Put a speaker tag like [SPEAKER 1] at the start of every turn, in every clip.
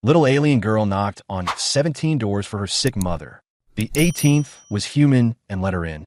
[SPEAKER 1] Little alien girl knocked on 17 doors for her sick mother. The 18th was human and let her in.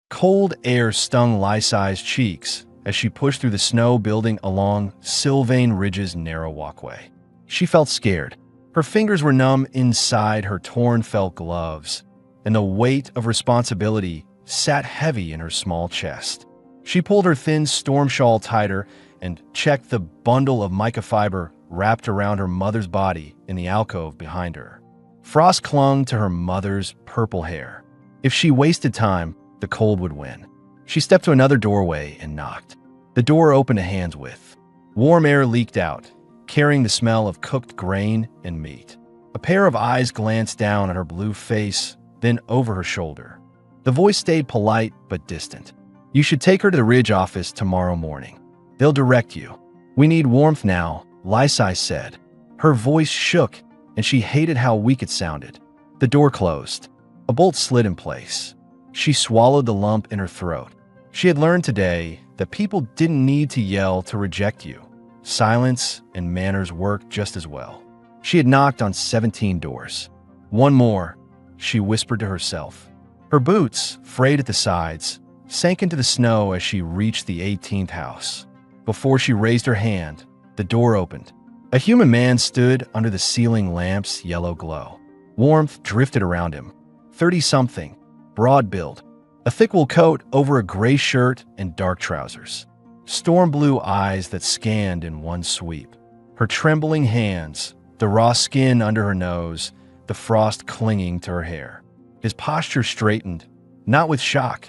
[SPEAKER 1] Cold air stung Lysai's cheeks as she pushed through the snow building along Sylvain Ridge's narrow walkway. She felt scared. Her fingers were numb inside her torn felt gloves, and the weight of responsibility sat heavy in her small chest. She pulled her thin storm shawl tighter and checked the bundle of mica fiber wrapped around her mother's body in the alcove behind her. Frost clung to her mother's purple hair. If she wasted time, the cold would win. She stepped to another doorway and knocked. The door opened a hand's width. Warm air leaked out, carrying the smell of cooked grain and meat. A pair of eyes glanced down at her blue face, then over her shoulder. The voice stayed polite but distant. "You should take her to the Ridge office tomorrow morning. They'll direct you. We need warmth now," Lysai said. Her voice shook, and she hated how weak it sounded. The door closed. A bolt slid in place. She swallowed the lump in her throat. She had learned today that people didn't need to yell to reject you. Silence and manners worked just as well. She had knocked on 17 doors. One more, she whispered to herself. Her boots, frayed at the sides, sank into the snow as she reached the 18th house. Before she raised her hand, the door opened. A human man stood under the ceiling lamp's yellow glow. Warmth drifted around him. 30-something, broad build, a thick wool coat over a gray shirt and dark trousers. Storm blue eyes that scanned in one sweep. Her trembling hands, the raw skin under her nose, the frost clinging to her hair. His posture straightened, not with shock,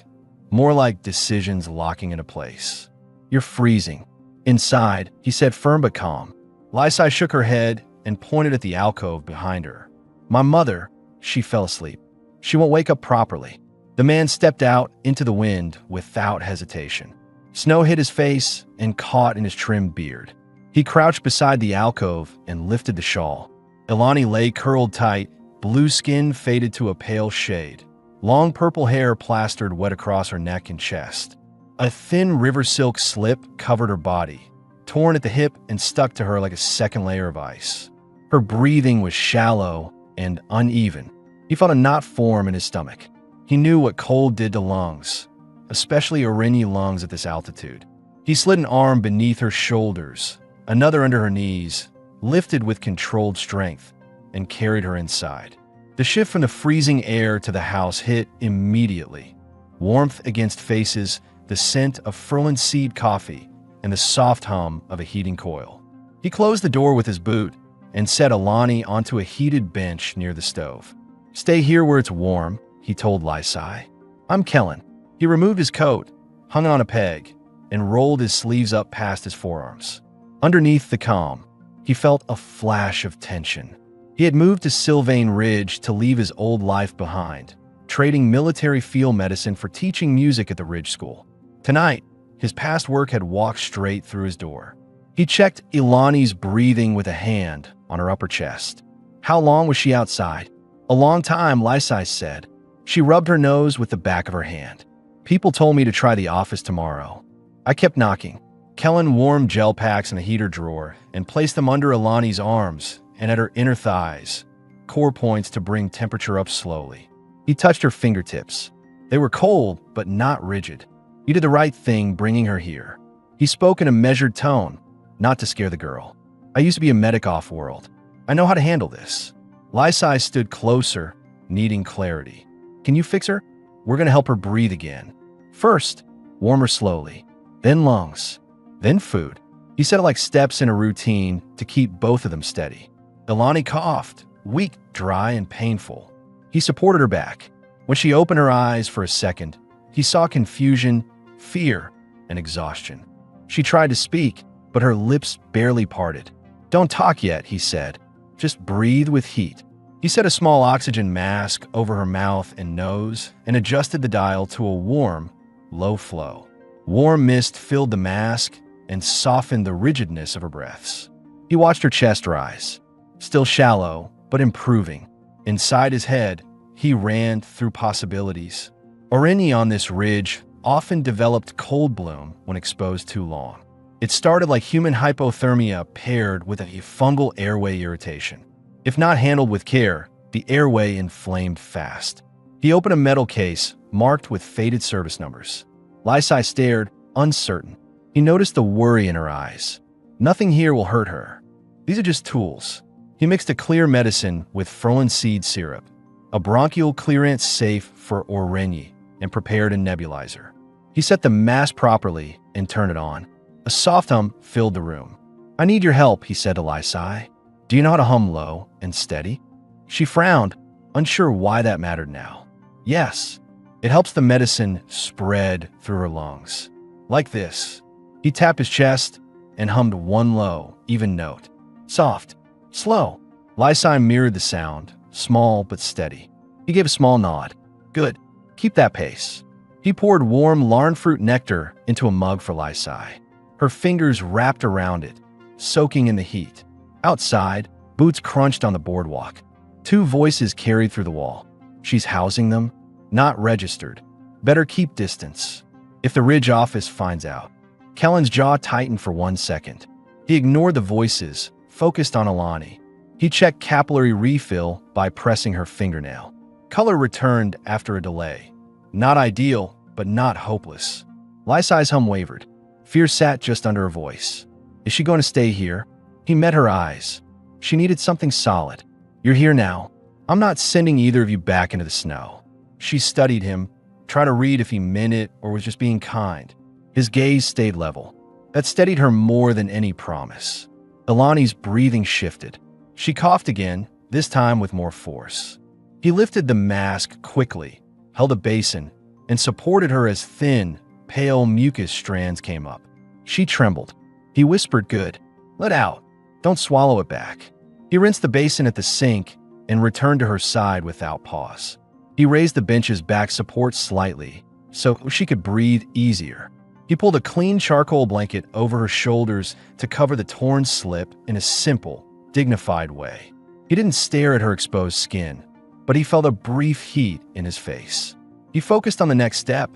[SPEAKER 1] more like decisions locking into place. "You're freezing." "Inside," he said, firm but calm. Lysai shook her head and pointed at the alcove behind her. "My mother," she fell asleep. "She won't wake up properly." The man stepped out into the wind without hesitation. Snow hit his face and caught in his trimmed beard. He crouched beside the alcove and lifted the shawl. Ilani lay curled tight, blue skin faded to a pale shade. Long purple hair plastered wet across her neck and chest. A thin river silk slip covered her body, torn at the hip and stuck to her like a second layer of ice. Her breathing was shallow and uneven. He felt a knot form in his stomach. He knew what cold did to lungs, especially Arini lungs at this altitude. He slid an arm beneath her shoulders, another under her knees, lifted with controlled strength, and carried her inside. The shift from the freezing air to the house hit immediately. Warmth against faces, the scent of Ferland seed coffee, and the soft hum of a heating coil. He closed the door with his boot and set Ilani onto a heated bench near the stove. "Stay here where it's warm," he told Lysai. "I'm Kellen." He removed his coat, hung on a peg, and rolled his sleeves up past his forearms. Underneath the calm, he felt a flash of tension. He had moved to Sylvain Ridge to leave his old life behind, trading military field medicine for teaching music at the Ridge School. Tonight, his past work had walked straight through his door. He checked Ilani's breathing with a hand on her upper chest. How long was she outside? "A long time," Lysai said. She rubbed her nose with the back of her hand. "People told me to try the office tomorrow." I kept knocking. Kellen warmed gel packs in a heater drawer and placed them under Ilani's arms and at her inner thighs, core points to bring temperature up slowly. He touched her fingertips. They were cold, but not rigid. You did the right thing bringing her here. He spoke in a measured tone, not to scare the girl. "I used to be a medic off-world. I know how to handle this." Lysai stood closer, needing clarity. "Can you fix her? We're going to help her breathe again. First, warm her slowly, then lungs, then food." He said it like steps in a routine to keep both of them steady. Ilani coughed, weak, dry, and painful. He supported her back. When she opened her eyes for a second, he saw confusion, fear, and exhaustion. She tried to speak, but her lips barely parted. "Don't talk yet," he said. "Just breathe with heat." He set a small oxygen mask over her mouth and nose and adjusted the dial to a warm, low flow. Warm mist filled the mask and softened the rigidness of her breaths. He watched her chest rise, still shallow, but improving. Inside his head, he ran through possibilities. Arini on this ridge often developed cold bloom when exposed too long. It started like human hypothermia paired with a fungal airway irritation. If not handled with care, the airway inflamed fast. He opened a metal case marked with faded service numbers. Lysai stared, uncertain. He noticed the worry in her eyes. Nothing here will hurt her. These are just tools. He mixed a clear medicine with Froen seed syrup, a bronchial clearance safe for Orenyi, and prepared a nebulizer. He set the mask properly and turned it on. A soft hum filled the room. "I need your help," he said to Lysai. "Do you know how to hum low and steady?" She frowned, unsure why that mattered now. "Yes. It helps the medicine spread through her lungs. Like this." He tapped his chest and hummed one low, even note. Soft, slow. Lysai mirrored the sound, small but steady. He gave a small nod. "Good. Keep that pace." He poured warm larn fruit nectar into a mug for Lysai. Her fingers wrapped around it, soaking in the heat. Outside, boots crunched on the boardwalk. Two voices carried through the wall. "She's housing them? Not registered. Better keep distance. If the Ridge office finds out." Kellen's jaw tightened for 1 second. He ignored the voices, focused on Alani. He checked capillary refill by pressing her fingernail. Color returned after a delay. Not ideal, but not hopeless. Lysai's hum wavered. Fear sat just under her voice. Is she going to stay here? He met her eyes. She needed something solid. "You're here now. I'm not sending either of you back into the snow." She studied him, tried to read if he meant it or was just being kind. His gaze stayed level. That steadied her more than any promise. Alani's breathing shifted. She coughed again, this time with more force. He lifted the mask quickly, held a basin, and supported her as thin, pale mucus strands came up. She trembled. He whispered, "Good. Let out. Don't swallow it back." He rinsed the basin at the sink and returned to her side without pause. He raised the bench's back support slightly so she could breathe easier. He pulled a clean charcoal blanket over her shoulders to cover the torn slip in a simple, dignified way. He didn't stare at her exposed skin, but he felt a brief heat in his face. He focused on the next step,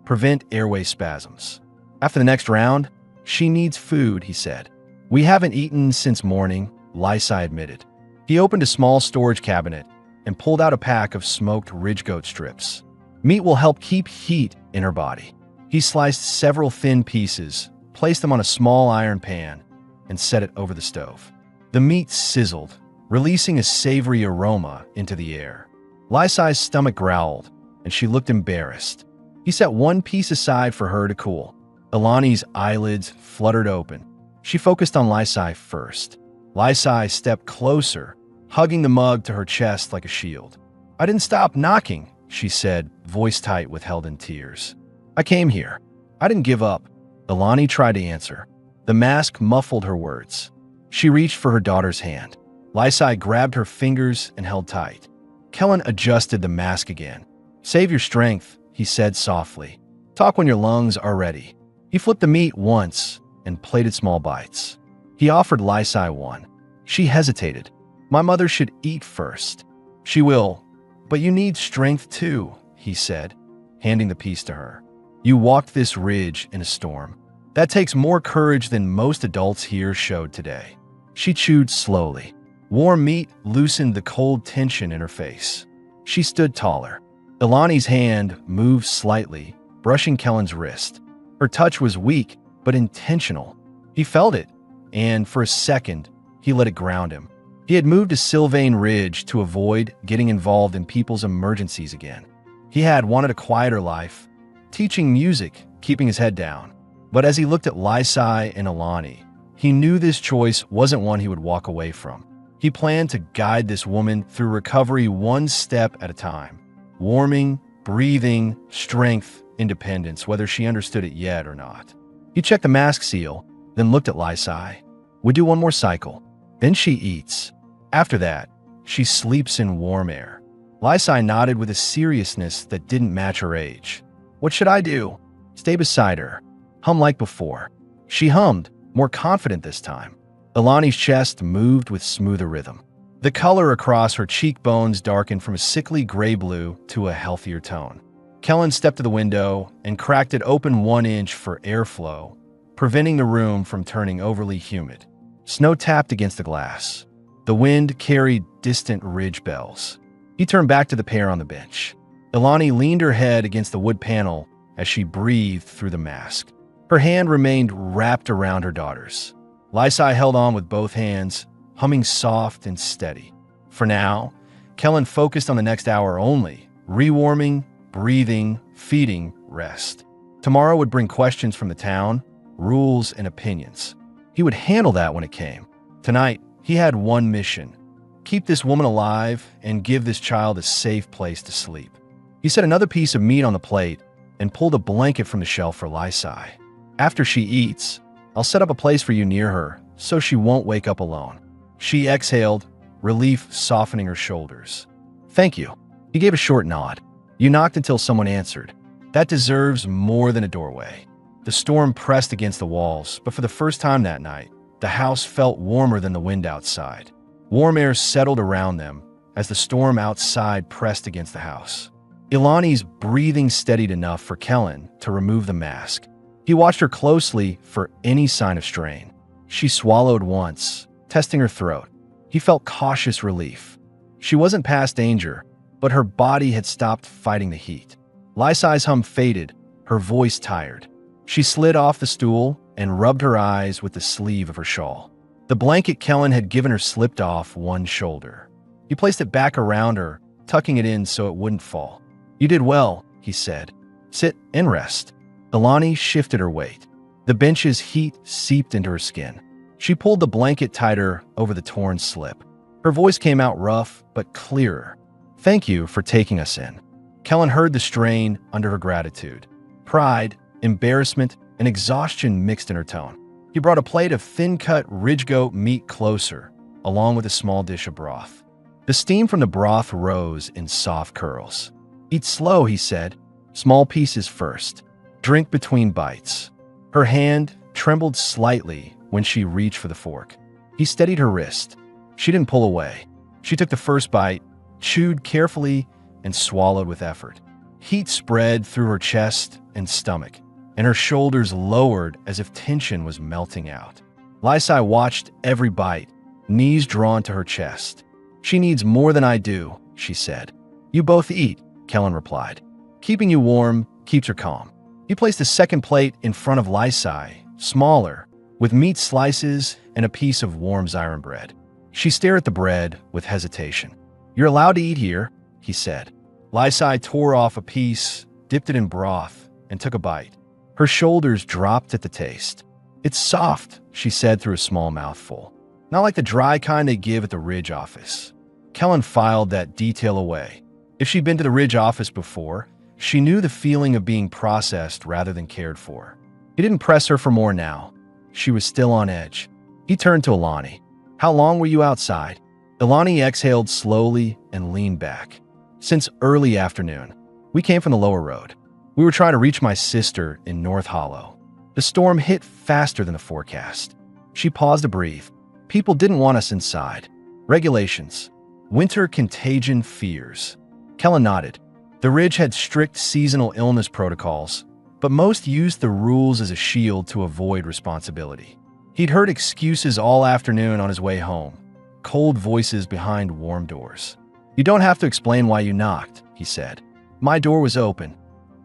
[SPEAKER 1] prevent airway spasms. After the next round, "She needs food," he said. "We haven't eaten since morning," Lysai admitted. He opened a small storage cabinet and pulled out a pack of smoked ridge goat strips. Meat will help keep heat in her body. He sliced several thin pieces, placed them on a small iron pan, and set it over the stove. The meat sizzled, releasing a savory aroma into the air. Lysai's stomach growled, and she looked embarrassed. He set one piece aside for her to cool. Alani's eyelids fluttered open. She focused on Lysai first. Lysai stepped closer, hugging the mug to her chest like a shield. "I didn't stop knocking," she said, voice tight with held-in tears. "I came here. I didn't give up." Alani tried to answer. The mask muffled her words. She reached for her daughter's hand. Lysai grabbed her fingers and held tight. Kellen adjusted the mask again. "Save your strength," he said softly. "Talk when your lungs are ready." He flipped the meat once and plated small bites. He offered Lysai one. She hesitated. "My mother should eat first." "She will, but you need strength too," he said, handing the piece to her. "You walked this ridge in a storm. That takes more courage than most adults here showed today." She chewed slowly. Warm meat loosened the cold tension in her face. She stood taller. Alani's hand moved slightly, brushing Kellen's wrist. Her touch was weak, but intentional. He felt it, and for a second, he let it ground him. He had moved to Sylvain Ridge to avoid getting involved in people's emergencies again. He had wanted a quieter life, teaching music, keeping his head down. But as he looked at Lysai and Alani, he knew this choice wasn't one he would walk away from. He planned to guide this woman through recovery one step at a time. Warming, breathing, strength, independence, whether she understood it yet or not. He checked the mask seal, then looked at Lysai. "We do one more cycle. Then she eats. After that, she sleeps in warm air." Lysai nodded with a seriousness that didn't match her age. "What should I do?" "Stay beside her. Hum like before." She hummed, more confident this time. Alani's chest moved with smoother rhythm. The color across her cheekbones darkened from a sickly gray-blue to a healthier tone. Kellen stepped to the window and cracked it open 1 inch for airflow, preventing the room from turning overly humid. Snow tapped against the glass. The wind carried distant ridge bells. He turned back to the pair on the bench. Ilani leaned her head against the wood panel as she breathed through the mask. Her hand remained wrapped around her daughter's. Lysai held on with both hands, humming soft and steady. For now, Kellen focused on the next hour only, rewarming, breathing, feeding, rest. Tomorrow would bring questions from the town, rules and opinions. He would handle that when it came. Tonight, he had one mission: keep this woman alive and give this child a safe place to sleep. He set another piece of meat on the plate and pulled a blanket from the shelf for Lysai. After she eats, I'll set up a place for you near her so she won't wake up alone. She exhaled, relief softening her shoulders. Thank you. He gave a short nod. You knocked until someone answered. That deserves more than a doorway. The storm pressed against the walls, but for the first time that night, the house felt warmer than the wind outside. Warm air settled around them as the storm outside pressed against the house. Ilani's breathing steadied enough for Kellen to remove the mask. He watched her closely for any sign of strain. She swallowed once, testing her throat. He felt cautious relief. She wasn't past danger, but her body had stopped fighting the heat. Lysai's hum faded, her voice tired. She slid off the stool and rubbed her eyes with the sleeve of her shawl. The blanket Kellen had given her slipped off one shoulder. He placed it back around her, tucking it in so it wouldn't fall. You did well, he said. Sit and rest. Ilani shifted her weight. The bench's heat seeped into her skin. She pulled the blanket tighter over the torn slip. Her voice came out rough but clearer. Thank you for taking us in. Kellen heard the strain under her gratitude. Pride, embarrassment, and exhaustion mixed in her tone. He brought a plate of thin-cut ridge goat meat closer, along with a small dish of broth. The steam from the broth rose in soft curls. Eat slow, he said. Small pieces first. Drink between bites. Her hand trembled slightly when she reached for the fork. He steadied her wrist. She didn't pull away. She took the first bite, chewed carefully, and swallowed with effort. Heat spread through her chest and stomach, and her shoulders lowered as if tension was melting out. Lysai watched every bite, knees drawn to her chest. She needs more than I do, she said. You both eat, Kellen replied. Keeping you warm keeps her calm. He placed a second plate in front of Lysai, smaller, with meat slices and a piece of warm Zyron bread. She stared at the bread with hesitation. You're allowed to eat here, he said. Lysai tore off a piece, dipped it in broth, and took a bite. Her shoulders dropped at the taste. It's soft, she said through a small mouthful. Not like the dry kind they give at the Ridge office. Kellen filed that detail away. If she'd been to the Ridge office before, she knew the feeling of being processed rather than cared for. He didn't press her for more now. She was still on edge. He turned to Ilani. How long were you outside? Ilani exhaled slowly and leaned back. Since early afternoon. We came from the lower road. We were trying to reach my sister in North Hollow. The storm hit faster than the forecast. She paused to breathe. People didn't want us inside. Regulations. Winter contagion fears. Kellen nodded. The Ridge had strict seasonal illness protocols, but most used the rules as a shield to avoid responsibility. He'd heard excuses all afternoon on his way home, cold voices behind warm doors. You don't have to explain why you knocked, he said. My door was open.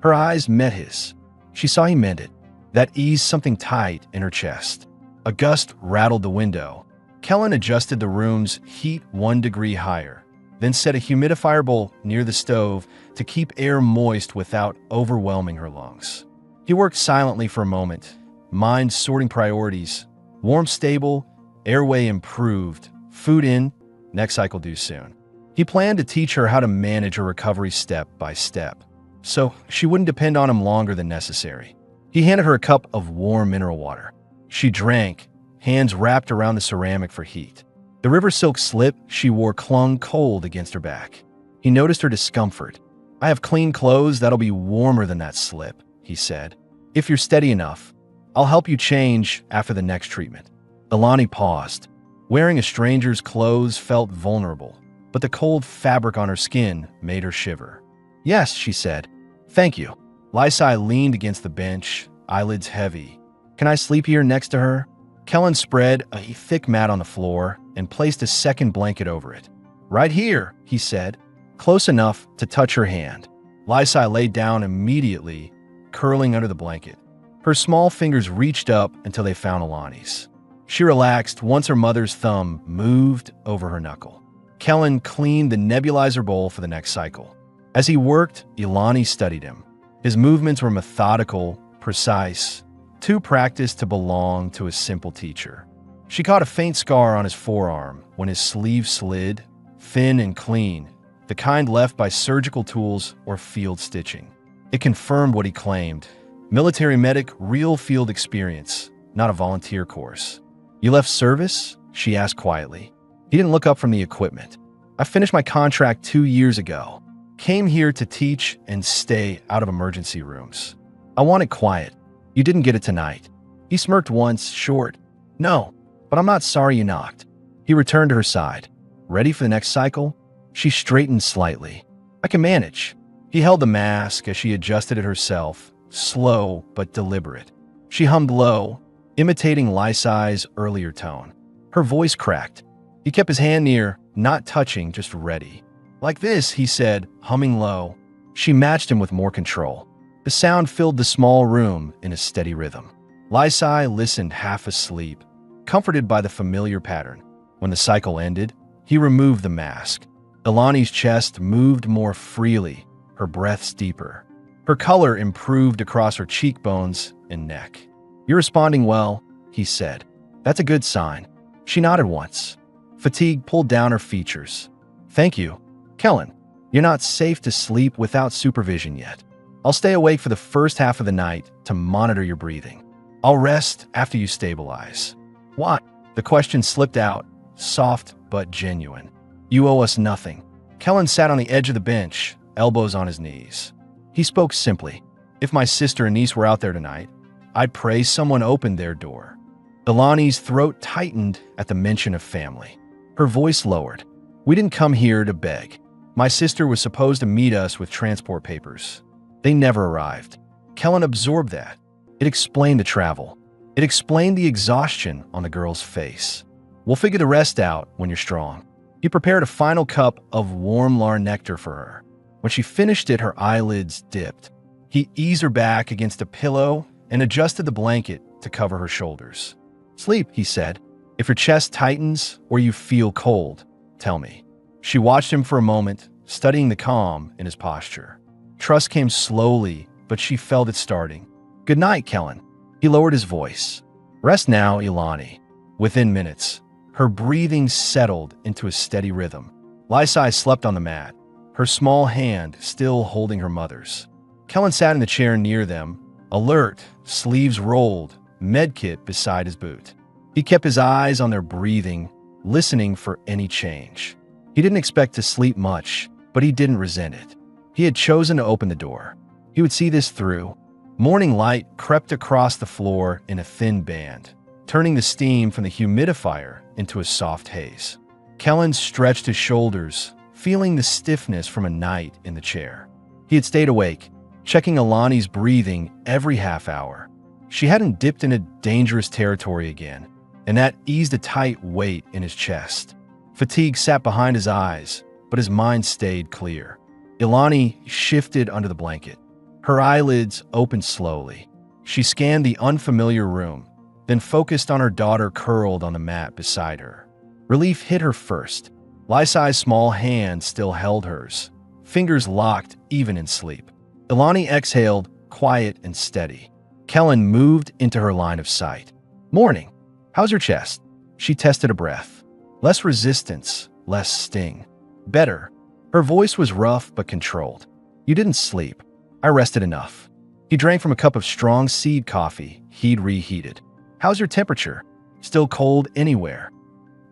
[SPEAKER 1] Her eyes met his. She saw he meant it. That eased something tight in her chest. A gust rattled the window. Kellen adjusted the room's heat 1 degree higher, then set a humidifier bowl near the stove to keep air moist without overwhelming her lungs. He worked silently for a moment, mind sorting priorities. Warm stable, airway improved, food in, next cycle due soon. He planned to teach her how to manage her recovery step by step, so she wouldn't depend on him longer than necessary. He handed her a cup of warm mineral water. She drank, hands wrapped around the ceramic for heat. The river silk slip she wore clung cold against her back. He noticed her discomfort. I have clean clothes that'll be warmer than that slip, he said. If you're steady enough, I'll help you change after the next treatment. Ilani paused. Wearing a stranger's clothes felt vulnerable, but the cold fabric on her skin made her shiver. Yes, she said. Thank you. Lysai leaned against the bench, eyelids heavy. Can I sleep here next to her? Kellen spread a thick mat on the floor and placed a second blanket over it. "Right here," he said, close enough to touch her hand. Lysai laid down immediately, curling under the blanket. Her small fingers reached up until they found Ilani's. She relaxed once her mother's thumb moved over her knuckle. Kellen cleaned the nebulizer bowl for the next cycle. As he worked, Ilani studied him. His movements were methodical, precise, too practiced to belong to a simple teacher. She caught a faint scar on his forearm when his sleeve slid, thin and clean, the kind left by surgical tools or field stitching. It confirmed what he claimed. Military medic, real field experience, not a volunteer course. "You left service?" she asked quietly. He didn't look up from the equipment. "I finished my contract 2 years ago. Came here to teach and stay out of emergency rooms. I wanted quiet. You didn't get it tonight." He smirked once, short. "No, but I'm not sorry you knocked." He returned to her side. "Ready for the next cycle?" She straightened slightly. "I can manage." He held the mask as she adjusted it herself, slow but deliberate. She hummed low, imitating Lysai's earlier tone. Her voice cracked. He kept his hand near, not touching, just ready. "Like this," he said, humming low. She matched him with more control. The sound filled the small room in a steady rhythm. Lysai listened half asleep, comforted by the familiar pattern. When the cycle ended, he removed the mask. Ilani's chest moved more freely, her breaths deeper. Her color improved across her cheekbones and neck. "You're responding well," he said. "That's a good sign." She nodded once. Fatigue pulled down her features. "Thank you. Kellen, you're not safe to sleep without supervision yet. I'll stay awake for the first half of the night to monitor your breathing. I'll rest after you stabilize." "Why?" The question slipped out, soft but genuine. "You owe us nothing." Kellen sat on the edge of the bench, elbows on his knees. He spoke simply. "If my sister and niece were out there tonight, I'd pray someone opened their door." Ilani's throat tightened at the mention of family. Her voice lowered. "We didn't come here to beg. My sister was supposed to meet us with transport papers. They never arrived." Kellen absorbed that. It explained the travel. It explained the exhaustion on the girl's face. "We'll figure the rest out when you're strong." He prepared a final cup of warm lar nectar for her. When she finished it, her eyelids dipped. He eased her back against a pillow and adjusted the blanket to cover her shoulders. "Sleep," he said. "If your chest tightens or you feel cold, tell me." She watched him for a moment, studying the calm in his posture. Trust came slowly, but she felt it starting. "Good night, Kellen." He lowered his voice. "Rest now, Ilani." Within minutes, her breathing settled into a steady rhythm. Lysai slept on the mat, her small hand still holding her mother's. Kellen sat in the chair near them, alert, sleeves rolled, medkit beside his boot. He kept his eyes on their breathing, listening for any change. He didn't expect to sleep much, but he didn't resent it. He had chosen to open the door. He would see this through. Morning light crept across the floor in a thin band, turning the steam from the humidifier into a soft haze. Kellen stretched his shoulders, feeling the stiffness from a night in the chair. He had stayed awake, checking Ilani's breathing every half hour. She hadn't dipped into dangerous territory again, and that eased a tight weight in his chest. Fatigue sat behind his eyes, but his mind stayed clear. Ilani shifted under the blanket. Her eyelids opened slowly. She scanned the unfamiliar room, then focused on her daughter curled on the mat beside her. Relief hit her first. Lysai's small hand still held hers, fingers locked even in sleep. Ilani exhaled, quiet and steady. Kellen moved into her line of sight. "Morning. How's your chest?" She tested a breath. Less resistance, less sting. "Better." Her voice was rough but controlled. "You didn't sleep. I rested enough." He drank from a cup of strong seed coffee he'd reheated. "How's your temperature? Still cold anywhere?"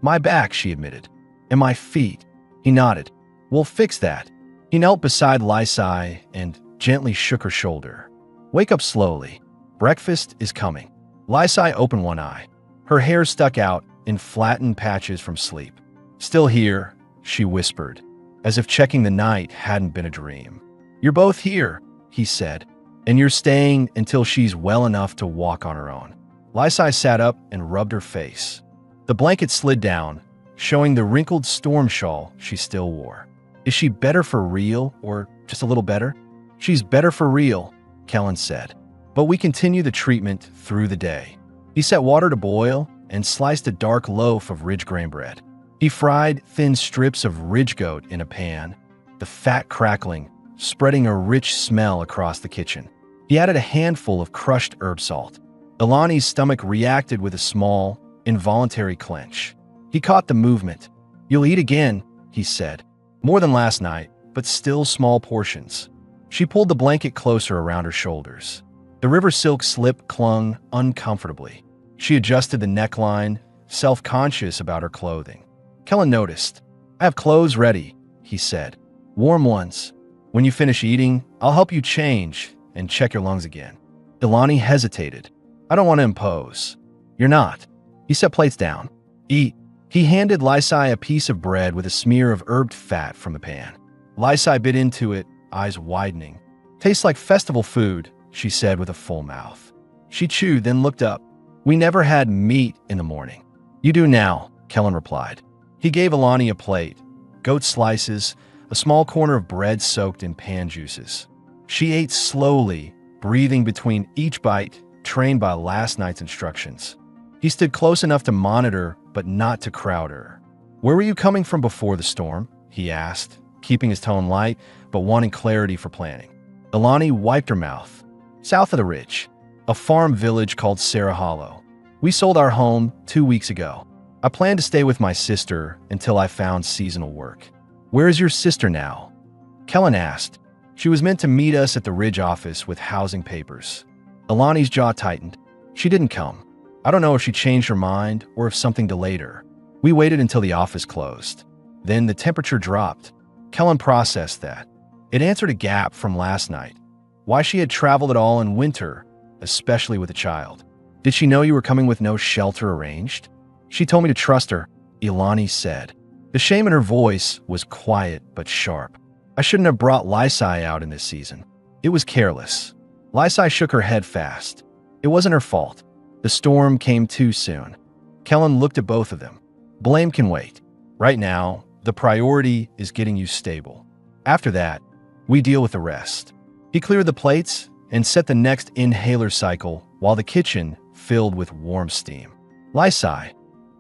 [SPEAKER 1] "My back," she admitted. "And my feet." He nodded. "We'll fix that." He knelt beside Lysai and gently shook her shoulder. "Wake up slowly. Breakfast is coming." Lysai opened one eye. Her hair stuck out in flattened patches from sleep. "Still here," she whispered, as if checking the night hadn't been a dream. "You're both here," he said, "and you're staying until she's well enough to walk on her own." Lysai sat up and rubbed her face. The blanket slid down, showing the wrinkled storm shawl she still wore. Is she better for real, or just a little better? She's better for real, Kellen said. But we continue the treatment through the day. He set water to boil and sliced a dark loaf of ridge grain bread. He fried thin strips of ridge goat in a pan, the fat crackling, spreading a rich smell across the kitchen. He added a handful of crushed herb salt. Ilani's stomach reacted with a small, involuntary clench. He caught the movement. "You'll eat again," he said. "More than last night, but still small portions." She pulled the blanket closer around her shoulders. The river silk slip clung uncomfortably. She adjusted the neckline, self-conscious about her clothing. Kellen noticed. "I have clothes ready," he said. "Warm ones. When you finish eating, I'll help you change and check your lungs again." Ilani hesitated. "I don't want to impose." "You're not." He set plates down. "Eat." He handed Lysai a piece of bread with a smear of herbed fat from the pan. Lysai bit into it, eyes widening. "Tastes like festival food," she said with a full mouth. She chewed, then looked up. "We never had meat in the morning." "You do now," Kellen replied. He gave Ilani a plate, goat slices, a small corner of bread soaked in pan juices. She ate slowly, breathing between each bite, trained by last night's instructions. He stood close enough to monitor, but not to crowd her. "Where were you coming from before the storm?" he asked, keeping his tone light, but wanting clarity for planning. Ilani wiped her mouth. "South of the ridge, a farm village called Sarah Hollow. We sold our home 2 weeks ago. I planned to stay with my sister until I found seasonal work." "Where is your sister now?" Kellen asked. "She was meant to meet us at the Ridge office with housing papers." Ilani's jaw tightened. "She didn't come. I don't know if she changed her mind or if something delayed her. We waited until the office closed. Then the temperature dropped." Kellen processed that. It answered a gap from last night. Why she had traveled at all in winter, especially with a child. "Did she know you were coming with no shelter arranged?" "She told me to trust her," Ilani said. The shame in her voice was quiet but sharp. "I shouldn't have brought Lysai out in this season. It was careless." Lysai shook her head fast. It wasn't her fault. The storm came too soon. Kellen looked at both of them. "Blame can wait. Right now, the priority is getting you stable. After that, we deal with the rest." He cleared the plates and set the next inhaler cycle while the kitchen filled with warm steam. "Lysai,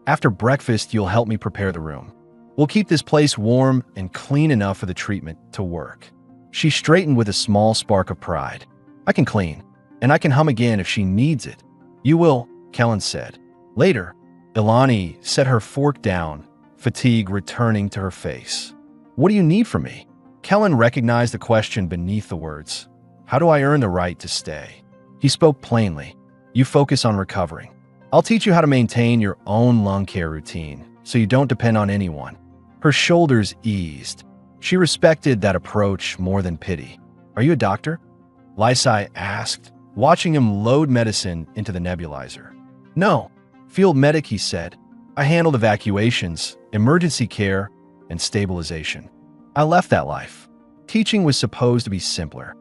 [SPEAKER 1] after breakfast, you'll help me prepare the room. We'll keep this place warm and clean enough for the treatment to work." She straightened with a small spark of pride. "I can clean, and I can hum again if she needs it." "You will," Kellen said. Later, Ilani set her fork down, fatigue returning to her face. "What do you need from me?" Kellen recognized the question beneath the words. "How do I earn the right to stay?" He spoke plainly. "You focus on recovering. I'll teach you how to maintain your own lung care routine so you don't depend on anyone." Her shoulders eased. She respected that approach more than pity. "Are you a doctor?" Lysai asked, watching him load medicine into the nebulizer. "No. Field medic," he said. "I handled evacuations, emergency care, and stabilization. I left that life. Teaching was supposed to be simpler."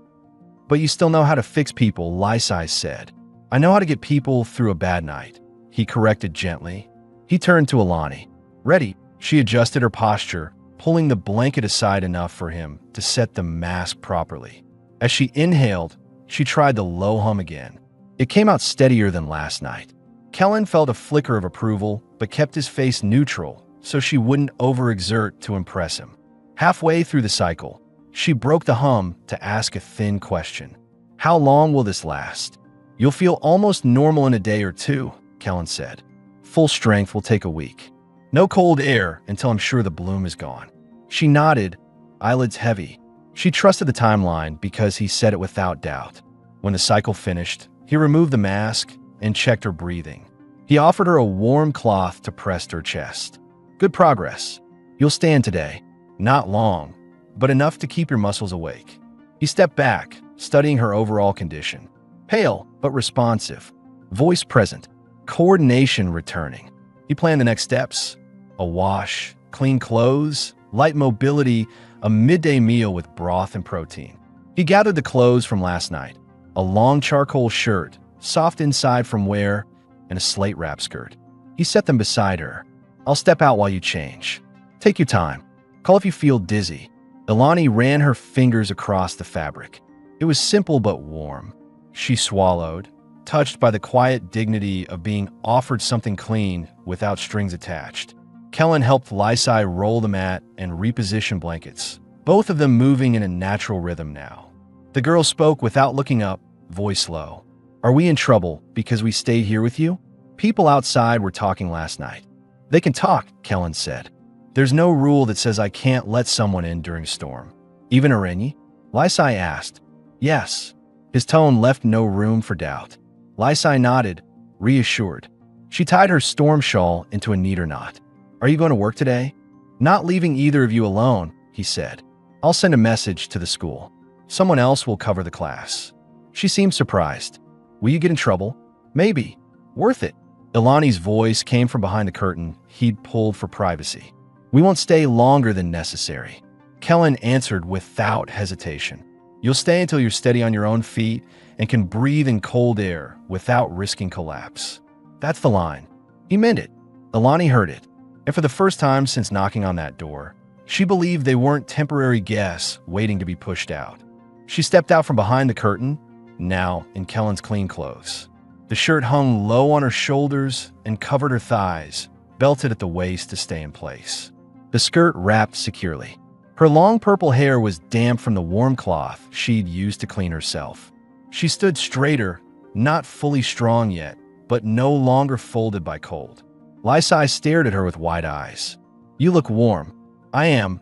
[SPEAKER 1] "But you still know how to fix people," Lysai said. "I know how to get people through a bad night," he corrected gently. He turned to Ilani. "Ready?" She adjusted her posture, pulling the blanket aside enough for him to set the mask properly. As she inhaled, she tried the low hum again. It came out steadier than last night. Kellen felt a flicker of approval, but kept his face neutral so she wouldn't overexert to impress him. Halfway through the cycle, she broke the hum to ask a thin question. "How long will this last?" "You'll feel almost normal in a day or two," Kellen said. "Full strength will take a week. No cold air until I'm sure the bloom is gone." She nodded, eyelids heavy. She trusted the timeline because he said it without doubt. When the cycle finished, he removed the mask and checked her breathing. He offered her a warm cloth to press to her chest. "Good progress. You'll stand today. Not long, but enough to keep your muscles awake." He stepped back, studying her overall condition. Pale, but responsive. Voice present. Coordination returning. He planned the next steps. A wash, clean clothes, light mobility, a midday meal with broth and protein. He gathered the clothes from last night. A long charcoal shirt, soft inside from wear, and a slate wrap skirt. He set them beside her. I'll step out while you change. Take your time. Call if you feel dizzy. Ilani ran her fingers across the fabric. It was simple but warm. She swallowed, touched by the quiet dignity of being offered something clean without strings attached. Kellen helped Lysai roll the mat and reposition blankets, both of them moving in a natural rhythm now. The girl spoke without looking up, voice low. Are we in trouble because we stayed here with you? People outside were talking last night. They can talk, Kellen said. There's no rule that says I can't let someone in during a storm. Even Arenyi? Lysai asked. Yes. His tone left no room for doubt. Lysai nodded, reassured. She tied her storm shawl into a neater knot. Are you going to work today? Not leaving either of you alone, he said. I'll send a message to the school. Someone else will cover the class. She seemed surprised. Will you get in trouble? Maybe. Worth it. Ilani's voice came from behind the curtain he'd pulled for privacy. We won't stay longer than necessary. Kellen answered without hesitation. You'll stay until you're steady on your own feet and can breathe in cold air without risking collapse. That's the line. He meant it. Ilani heard it. And for the first time since knocking on that door, she believed they weren't temporary guests waiting to be pushed out. She stepped out from behind the curtain, now in Kellen's clean clothes. The shirt hung low on her shoulders and covered her thighs, belted at the waist to stay in place. The skirt wrapped securely. Her long purple hair was damp from the warm cloth she'd used to clean herself. She stood straighter, not fully strong yet, but no longer folded by cold. Lysai stared at her with wide eyes. You look warm. I am,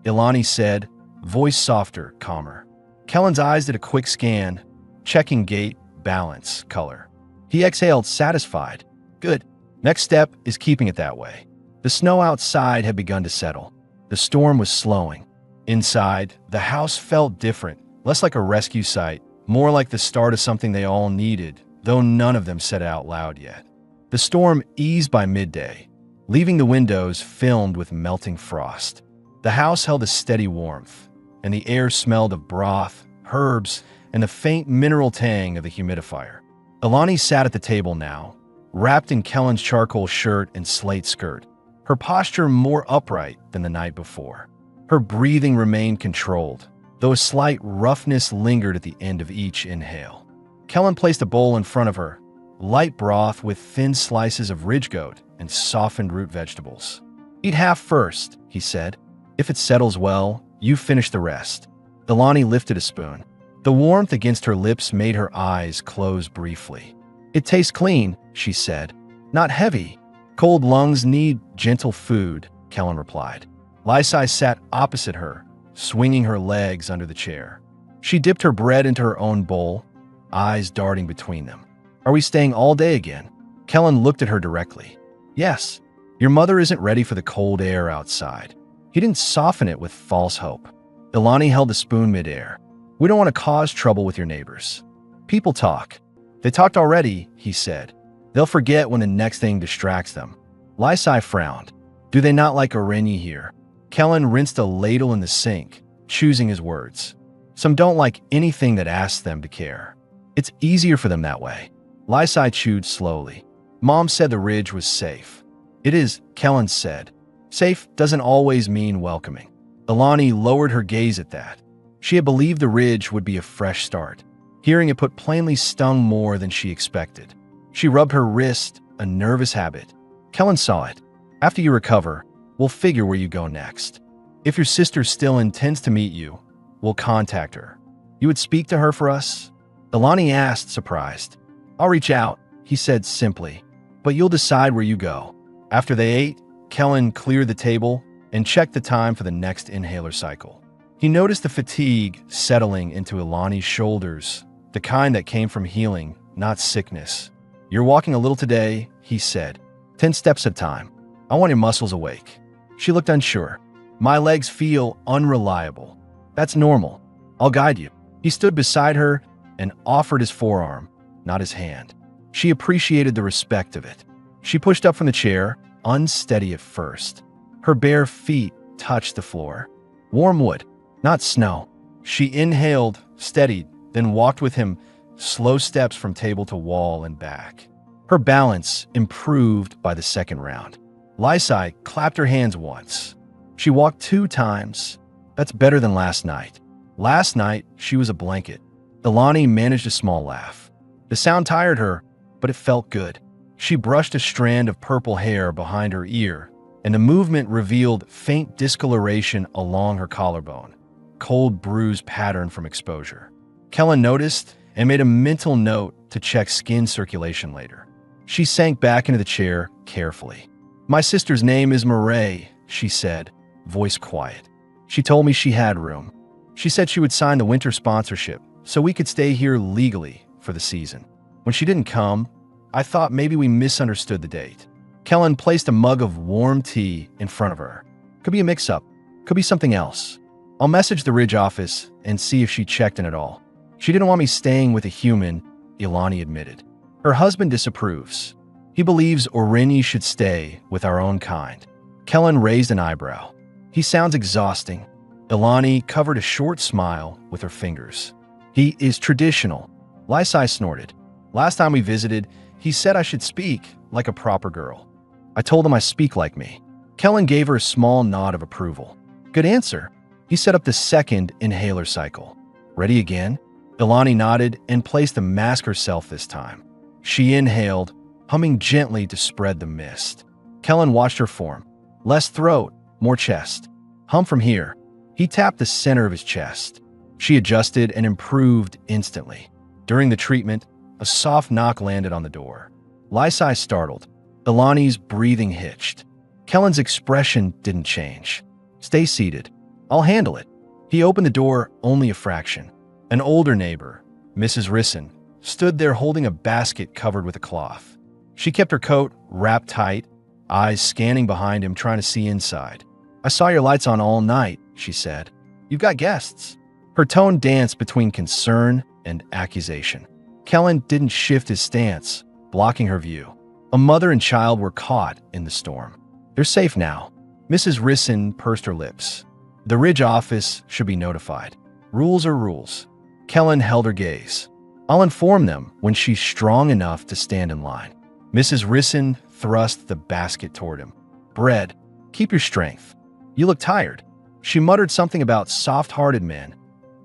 [SPEAKER 1] Ilani said, voice softer, calmer. Kellen's eyes did a quick scan, checking gait, balance, color. He exhaled, satisfied. Good. Next step is keeping it that way. The snow outside had begun to settle. The storm was slowing. Inside, the house felt different, less like a rescue site, more like the start of something they all needed, though none of them said it out loud yet. The storm eased by midday, leaving the windows filmed with melting frost. The house held a steady warmth, and the air smelled of broth, herbs, and the faint mineral tang of the humidifier. Ilani sat at the table now, wrapped in Kellen's charcoal shirt and slate skirt, her posture more upright than the night before. Her breathing remained controlled, though a slight roughness lingered at the end of each inhale. Kellen placed a bowl in front of her, light broth with thin slices of ridge goat and softened root vegetables. Eat half first, he said. If it settles well, you finish the rest. Ilani lifted a spoon. The warmth against her lips made her eyes close briefly. It tastes clean, she said. Not heavy. Cold lungs need gentle food, Kellen replied. Lysai sat opposite her, swinging her legs under the chair. She dipped her bread into her own bowl, eyes darting between them. Are we staying all day again? Kellen looked at her directly. Yes. Your mother isn't ready for the cold air outside. He didn't soften it with false hope. Ilani held the spoon midair. We don't want to cause trouble with your neighbors. People talk. They talked already, he said. They'll forget when the next thing distracts them. Lysai frowned. Do they not like Arenyi here? Kellen rinsed a ladle in the sink, choosing his words. Some don't like anything that asks them to care. It's easier for them that way. Lysai chewed slowly. Mom said the ridge was safe. It is, Kellen said. Safe doesn't always mean welcoming. Ilani lowered her gaze at that. She had believed the ridge would be a fresh start. Hearing it put plainly stung more than she expected. She rubbed her wrist, a nervous habit. Kellen saw it. After you recover, we'll figure where you go next. If your sister still intends to meet you, we'll contact her. You would speak to her for us? Ilani asked, surprised. I'll reach out, he said simply. But you'll decide where you go. After they ate, Kellen cleared the table and checked the time for the next inhaler cycle. He noticed the fatigue settling into Ilani's shoulders, the kind that came from healing, not sickness. You're walking a little today, he said. 10 steps at a time. I want your muscles awake. She looked unsure. My legs feel unreliable. That's normal. I'll guide you. He stood beside her and offered his forearm, not his hand. She appreciated the respect of it. She pushed up from the chair, unsteady at first. Her bare feet touched the floor. Warm wood, not snow. She inhaled, steadied, then walked with him, slow steps from table to wall and back. Her balance improved by the second round. Lysai clapped her hands once. She walked 2 times. That's better than last night. Last night, she was a blanket. Ilani managed a small laugh. The sound tired her, but it felt good. She brushed a strand of purple hair behind her ear, and the movement revealed faint discoloration along her collarbone, cold bruise pattern from exposure. Kellen noticed and made a mental note to check skin circulation later. She sank back into the chair carefully. "My sister's name is Murray," she said, voice quiet. "She told me she had room. She said she would sign the winter sponsorship so we could stay here legally for the season. When she didn't come, I thought maybe we misunderstood the date." Kellen placed a mug of warm tea in front of her. "Could be a mix-up. Could be something else. I'll message the Ridge office and see if she checked in at all. She didn't want me staying with a human," Ilani admitted. Her husband disapproves. He believes Orini should stay with our own kind. Kellen raised an eyebrow. "He sounds exhausting." Ilani covered a short smile with her fingers. "He is traditional." Lysai snorted. "Last time we visited, he said I should speak like a proper girl. I told him I speak like me." Kellen gave her a small nod of approval. "Good answer." He set up the second inhaler cycle. "Ready again?" Ilani nodded and placed the mask herself this time. She inhaled, humming gently to spread the mist. Kellen watched her form. Less throat, more chest. "Hum from here." He tapped the center of his chest. She adjusted and improved instantly. During the treatment, a soft knock landed on the door. Lysai startled. Ilani's breathing hitched. Kellen's expression didn't change. "Stay seated. I'll handle it." He opened the door only a fraction. An older neighbor, Mrs. Risson, stood there holding a basket covered with a cloth. She kept her coat wrapped tight, eyes scanning behind him, trying to see inside. "I saw your lights on all night," she said. "You've got guests." Her tone danced between concern and accusation. Kellen didn't shift his stance, blocking her view. A mother and child were caught in the storm. "They're safe now." Mrs. Risson pursed her lips. "The Ridge office should be notified. Rules are rules." Kellen held her gaze. "I'll inform them when she's strong enough to stand in line." Mrs. Risson thrust the basket toward him. "Bread, keep your strength. You look tired." She muttered something about soft-hearted men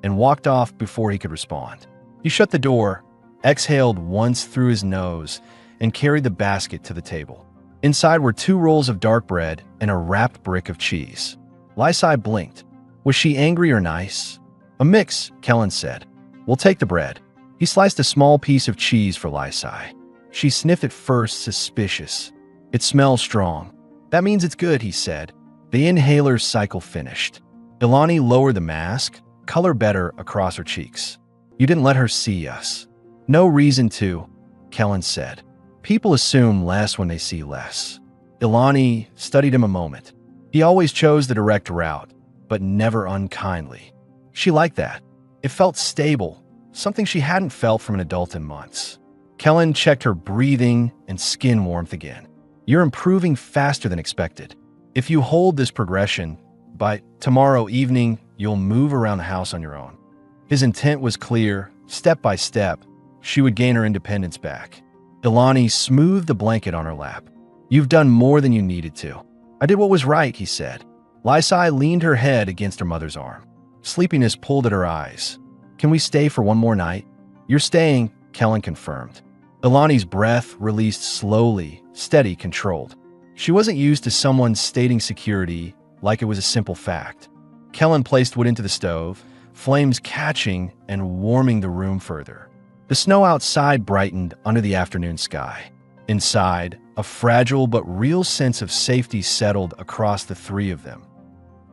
[SPEAKER 1] and walked off before he could respond. He shut the door, exhaled once through his nose, and carried the basket to the table. Inside were 2 rolls of dark bread and a wrapped brick of cheese. Lysai blinked. Was she angry or nice? "A mix," Kellen said. "We'll take the bread." He sliced a small piece of cheese for Lysai. She sniffed it first, suspicious. "It smells strong." "That means it's good," he said. The inhaler cycle finished. Ilani lowered the mask, color better across her cheeks. "You didn't let her see us." "No reason to," Kellen said. "People assume less when they see less." Ilani studied him a moment. He always chose the direct route, but never unkindly. She liked that. It felt stable, something she hadn't felt from an adult in months. Kellen checked her breathing and skin warmth again. "You're improving faster than expected. If you hold this progression, by tomorrow evening, you'll move around the house on your own." His intent was clear. Step by step, she would gain her independence back. Ilani smoothed the blanket on her lap. "You've done more than you needed to." "I did what was right," he said. Lysai leaned her head against her mother's arm. Sleepiness pulled at her eyes. "Can we stay for one more night?" "You're staying," Kellen confirmed. Ilani's breath released slowly, steady, controlled. She wasn't used to someone stating security like it was a simple fact. Kellen placed wood into the stove, flames catching and warming the room further. The snow outside brightened under the afternoon sky. Inside, a fragile but real sense of safety settled across the 3 of them.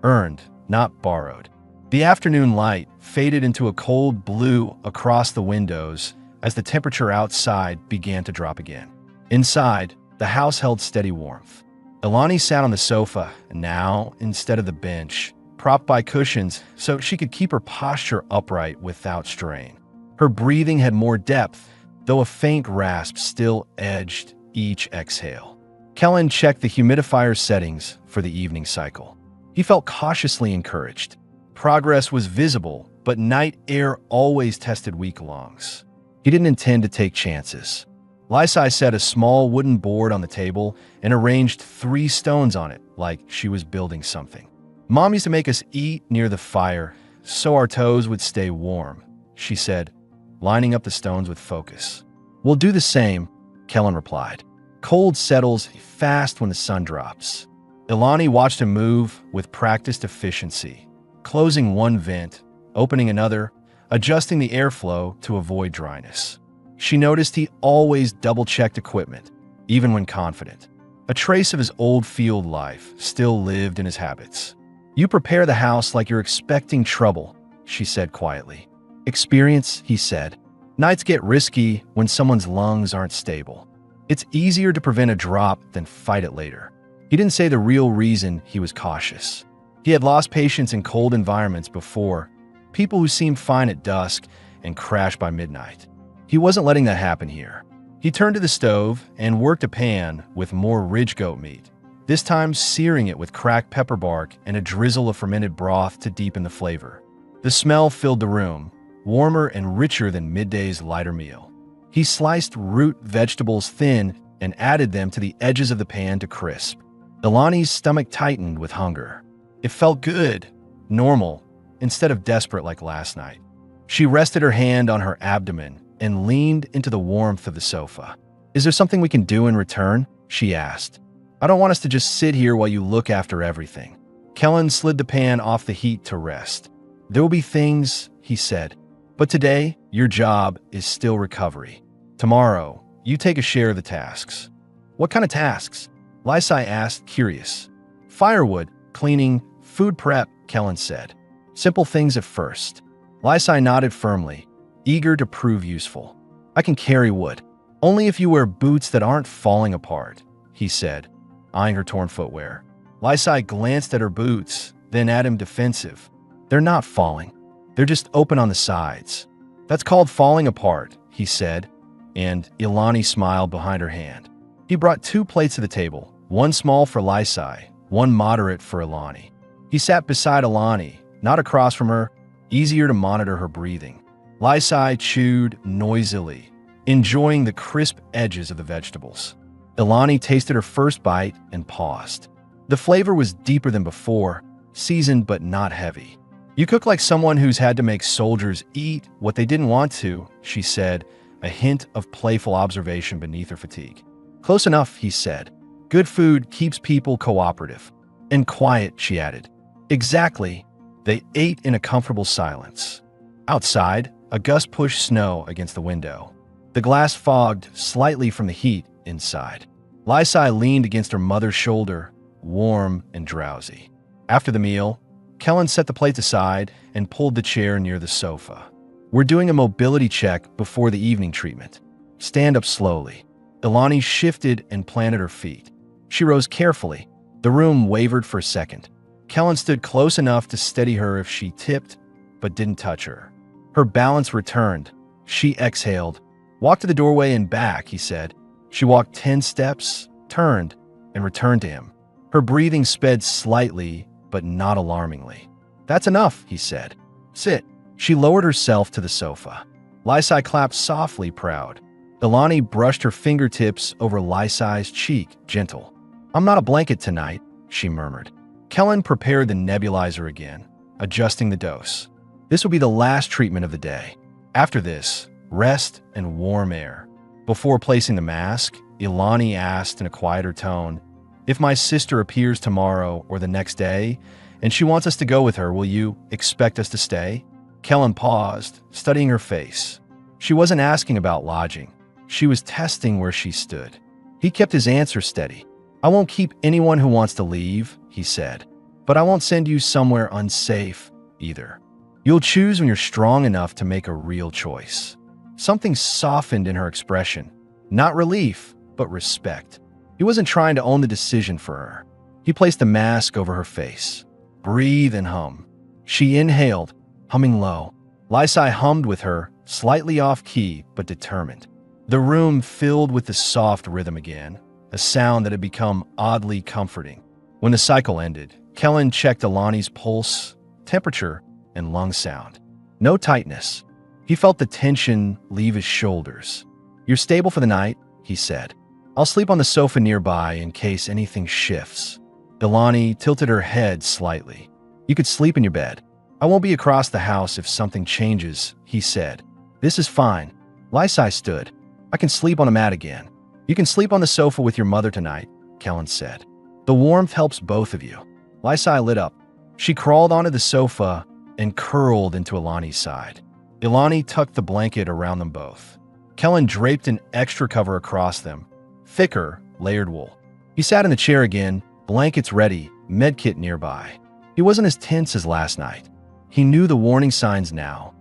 [SPEAKER 1] Earned, not borrowed. The afternoon light faded into a cold blue across the windows as the temperature outside began to drop again. Inside, the house held steady warmth. Ilani sat on the sofa, now instead of the bench, propped by cushions so she could keep her posture upright without strain. Her breathing had more depth, though a faint rasp still edged each exhale. Kellen checked the humidifier settings for the evening cycle. He felt cautiously encouraged. Progress was visible, but night air always tested weak lungs. He didn't intend to take chances. Lysai set a small wooden board on the table and arranged 3 stones on it, like she was building something. Mom used to make us eat near the fire so our toes would stay warm, she said, lining up the stones with focus. We'll do the same, Kellen replied. Cold settles fast when the sun drops. Ilani watched him move with practiced efficiency, closing one vent, opening another, adjusting the airflow to avoid dryness. She noticed he always double-checked equipment, even when confident. A trace of his old field life still lived in his habits. You prepare the house like you're expecting trouble, she said quietly. Experience, he said. Nights get risky when someone's lungs aren't stable. It's easier to prevent a drop than fight it later. He didn't say the real reason he was cautious. He had lost patients in cold environments before, people who seemed fine at dusk and crashed by midnight. He wasn't letting that happen here. He turned to the stove and worked a pan with more ridge goat meat, this time searing it with cracked pepper bark and a drizzle of fermented broth to deepen the flavor. The smell filled the room, warmer and richer than midday's lighter meal. He sliced root vegetables thin and added them to the edges of the pan to crisp. Ilani's stomach tightened with hunger. It felt good, normal, instead of desperate like last night. She rested her hand on her abdomen and leaned into the warmth of the sofa. Is there something we can do in return? She asked. I don't want us to just sit here while you look after everything. Kellen slid the pan off the heat to rest. There will be things, he said, but today, your job is still recovery. Tomorrow, you take a share of the tasks. What kind of tasks? Lysai asked, curious. Firewood, cleaning, food prep, Kellen said. Simple things at first. Lysai nodded firmly, eager to prove useful. I can carry wood. Only if you wear boots that aren't falling apart, he said, eyeing her torn footwear. Lysai glanced at her boots, then at him defensive. They're not falling. They're just open on the sides. That's called falling apart, he said, and Ilani smiled behind her hand. He brought 2 plates to the table, one small for Lysai, one moderate for Ilani. He sat beside Ilani, not across from her, easier to monitor her breathing. Lysai chewed noisily, enjoying the crisp edges of the vegetables. Ilani tasted her first bite and paused. The flavor was deeper than before, seasoned but not heavy. You cook like someone who's had to make soldiers eat what they didn't want to, she said, a hint of playful observation beneath her fatigue. Close enough, he said. Good food keeps people cooperative. And quiet, she added. Exactly. They ate in a comfortable silence. Outside, a gust pushed snow against the window. The glass fogged slightly from the heat inside. Lysai leaned against her mother's shoulder, warm and drowsy. After the meal, Kellen set the plates aside and pulled the chair near the sofa. We're doing a mobility check before the evening treatment. Stand up slowly. Ilani shifted and planted her feet. She rose carefully. The room wavered for a second. Kellen stood close enough to steady her if she tipped, but didn't touch her. Her balance returned. She exhaled. Walk to the doorway and back, he said. She walked 10 steps, turned, and returned to him. Her breathing sped slightly, but not alarmingly. That's enough, he said. Sit. She lowered herself to the sofa. Lysai clapped softly, proud. Ilani brushed her fingertips over Lysai's cheek, gentle. I'm not a blanket tonight, she murmured. Kellen prepared the nebulizer again, adjusting the dose. This will be the last treatment of the day. After this, rest and warm air. Before placing the mask, Ilani asked in a quieter tone, if my sister appears tomorrow or the next day, and she wants us to go with her, will you expect us to stay? Kellen paused, studying her face. She wasn't asking about lodging. She was testing where she stood. He kept his answer steady. I won't keep anyone who wants to leave, he said, but I won't send you somewhere unsafe either. You'll choose when you're strong enough to make a real choice. Something softened in her expression. Not relief, but respect. He wasn't trying to own the decision for her. He placed the mask over her face. Breathe and hum. She inhaled, humming low. Lysai hummed with her, slightly off-key, but determined. The room filled with the soft rhythm again, a sound that had become oddly comforting. When the cycle ended, Kellen checked Ilani's pulse, temperature, and lung sound. No tightness. He felt the tension leave his shoulders. You're stable for the night, he said. I'll sleep on the sofa nearby in case anything shifts. Ilani tilted her head slightly. You could sleep in your bed. I won't be across the house if something changes, he said. This is fine. Lysai stood. I can sleep on a mat again. You can sleep on the sofa with your mother tonight, Kellen said. The warmth helps both of you. Lysai lit up. She crawled onto the sofa and curled into Ilani's side. Ilani tucked the blanket around them both. Kellen draped an extra cover across them, thicker, layered wool. He sat in the chair again, blankets ready, medkit nearby. He wasn't as tense as last night. He knew the warning signs now,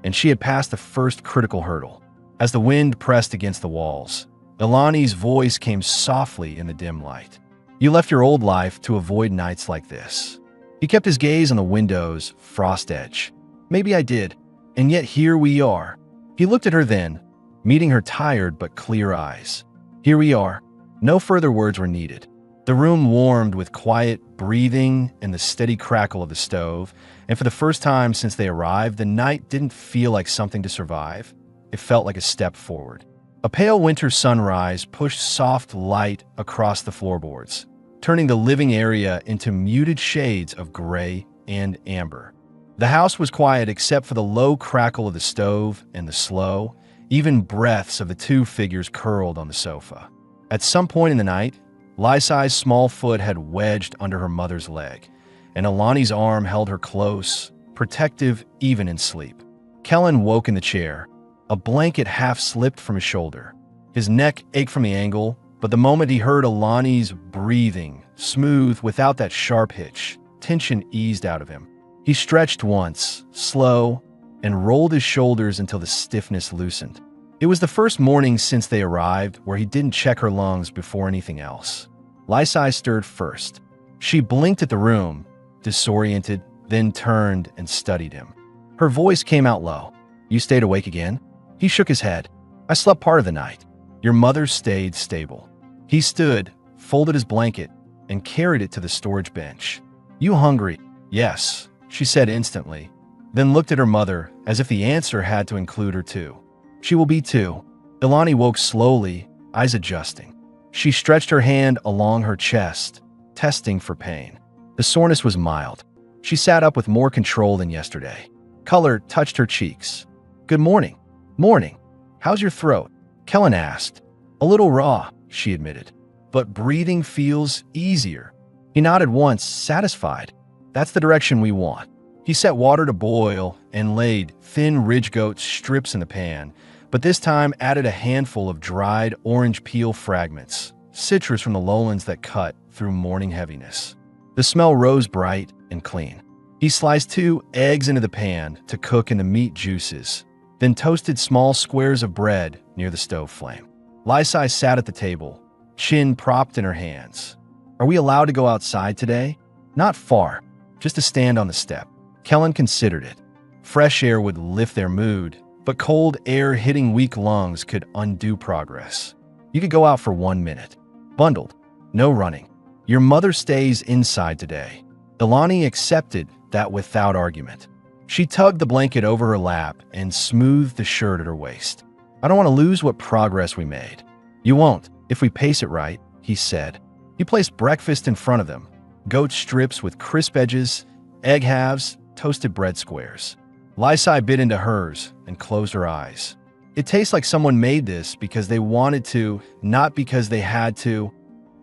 [SPEAKER 1] and she had passed the first critical hurdle. As the wind pressed against the walls, Ilani's voice came softly in the dim light. You left your old life to avoid nights like this. He kept his gaze on the window's frost edge. Maybe I did, and yet here we are. He looked at her then, meeting her tired but clear eyes. Here we are. No further words were needed. The room warmed with quiet breathing and the steady crackle of the stove, and for the first time since they arrived, the night didn't feel like something to survive. It felt like a step forward. A pale winter sunrise pushed soft light across the floorboards, turning the living area into muted shades of gray and amber. The house was quiet except for the low crackle of the stove and the slow, even breaths of the two figures curled on the sofa. At some point in the night, Lysai's small foot had wedged under her mother's leg, and Ilani's arm held her close, protective even in sleep. Kellen woke in the chair. A blanket half slipped from his shoulder. His neck ached from the angle, but the moment he heard Ilani's breathing, smooth without that sharp hitch, tension eased out of him. He stretched once, slow, and rolled his shoulders until the stiffness loosened. It was the first morning since they arrived where he didn't check her lungs before anything else. Lysai stirred first. She blinked at the room, disoriented, then turned and studied him. Her voice came out low. You stayed awake again? He shook his head. I slept part of the night. Your mother stayed stable. He stood, folded his blanket, and carried it to the storage bench. You hungry? Yes, she said instantly, then looked at her mother as if the answer had to include her too. She will be too. Ilani woke slowly, eyes adjusting. She stretched her hand along her chest, testing for pain. The soreness was mild. She sat up with more control than yesterday. Color touched her cheeks. Good morning. Morning. How's your throat? Kellen asked. A little raw, she admitted, but breathing feels easier. He nodded once, satisfied. That's the direction we want. He set water to boil and laid thin ridge goat strips in the pan, but this time added a handful of dried orange peel fragments, citrus from the lowlands that cut through morning heaviness. The smell rose bright and clean. He sliced 2 eggs into the pan to cook in the meat juices, then toasted small squares of bread near the stove flame. Lysai sat at the table, chin propped in her hands. Are we allowed to go outside today? Not far, just to stand on the step. Kellen considered it. Fresh air would lift their mood, but cold air hitting weak lungs could undo progress. You could go out for 1 minute. Bundled. No running. Your mother stays inside today. Ilani accepted that without argument. She tugged the blanket over her lap and smoothed the shirt at her waist. I don't want to lose what progress we made. You won't, if we pace it right, he said. He placed breakfast in front of them. Goat strips with crisp edges, egg halves, toasted bread squares. Lysai bit into hers and closed her eyes. It tastes like someone made this because they wanted to, not because they had to.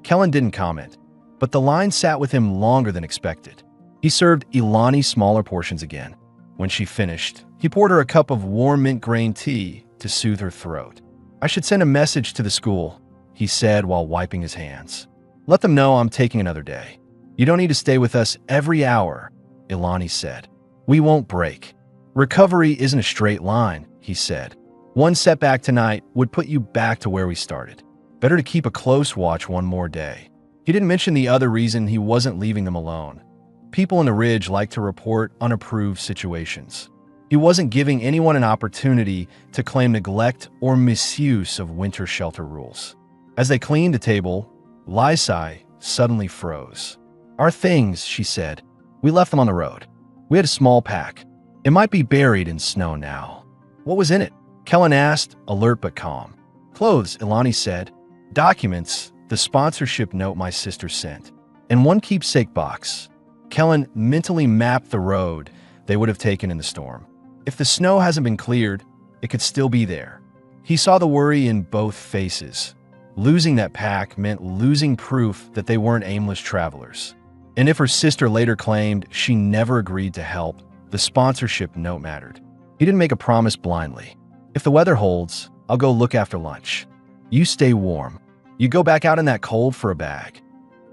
[SPEAKER 1] Kellen didn't comment, but the line sat with him longer than expected. He served Ilani smaller portions again. When she finished, he poured her a cup of warm mint grain tea to soothe her throat. I should send a message to the school, he said while wiping his hands. Let them know I'm taking another day. You don't need to stay with us every hour, Ilani said. We won't break. Recovery isn't a straight line, he said. One setback tonight would put you back to where we started. Better to keep a close watch one more day. He didn't mention the other reason he wasn't leaving them alone. People in the Ridge like to report unapproved situations. He wasn't giving anyone an opportunity to claim neglect or misuse of winter shelter rules. As they cleaned the table, Lysai suddenly froze. Our things, she said. We left them on the road. We had a small pack. It might be buried in snow now. What was in it? Kellen asked, alert but calm. Clothes, Ilani said. Documents, the sponsorship note my sister sent. And one keepsake box. Kellen mentally mapped the road they would have taken in the storm. If the snow hasn't been cleared, it could still be there. He saw the worry in both faces. Losing that pack meant losing proof that they weren't aimless travelers. And if her sister later claimed she never agreed to help, the sponsorship note mattered. He didn't make a promise blindly. If the weather holds, I'll go look after lunch. You stay warm. You go back out in that cold for a bag.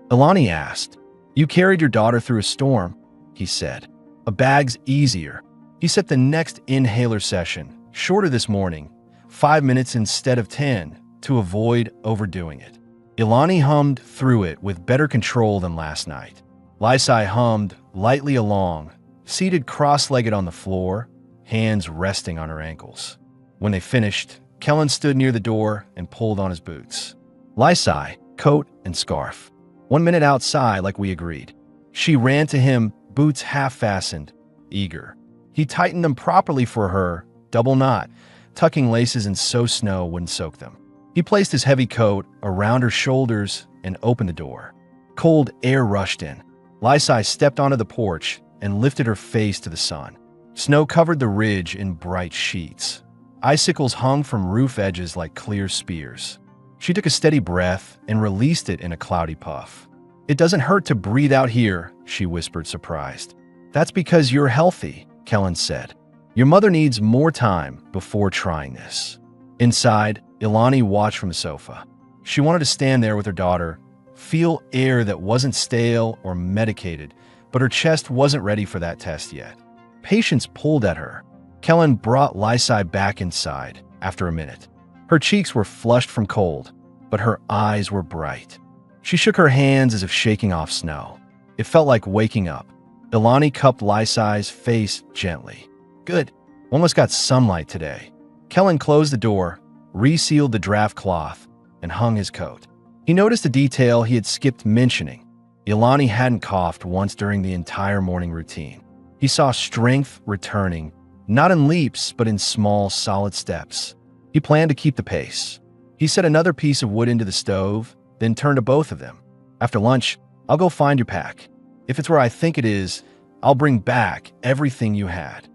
[SPEAKER 1] Ilani asked. You carried your daughter through a storm, he said. A bag's easier. He set the next inhaler session, shorter this morning, 5 minutes instead of 10, to avoid overdoing it. Ilani hummed through it with better control than last night. Lysai hummed lightly along, seated cross-legged on the floor, hands resting on her ankles. When they finished, Kellen stood near the door and pulled on his boots. Lysai, coat and scarf. 1 minute outside like we agreed. She ran to him, boots half-fastened, eager. He tightened them properly for her, double knot, tucking laces in so snow wouldn't soak them. He placed his heavy coat around her shoulders and opened the door. Cold air rushed in. Lysai stepped onto the porch and lifted her face to the sun. Snow covered the ridge in bright sheets. Icicles hung from roof edges like clear spears. She took a steady breath and released it in a cloudy puff. It doesn't hurt to breathe out here, she whispered, surprised. That's because you're healthy, Kellen said. Your mother needs more time before trying this. Inside, Ilani watched from the sofa. She wanted to stand there with her daughter, feel air that wasn't stale or medicated, but her chest wasn't ready for that test yet. Patience pulled at her. Kellen brought Lysai back inside after a minute. Her cheeks were flushed from cold, but her eyes were bright. She shook her hands as if shaking off snow. It felt like waking up. Ilani cupped Lysai's face gently. Good. Almost got sunlight today. Kellen closed the door, resealed the draft cloth, and hung his coat. He noticed a detail he had skipped mentioning. Ilani hadn't coughed once during the entire morning routine. He saw strength returning, not in leaps, but in small, solid steps. He planned to keep the pace. He set another piece of wood into the stove, then turned to both of them. After lunch, I'll go find your pack. If it's where I think it is, I'll bring back everything you had.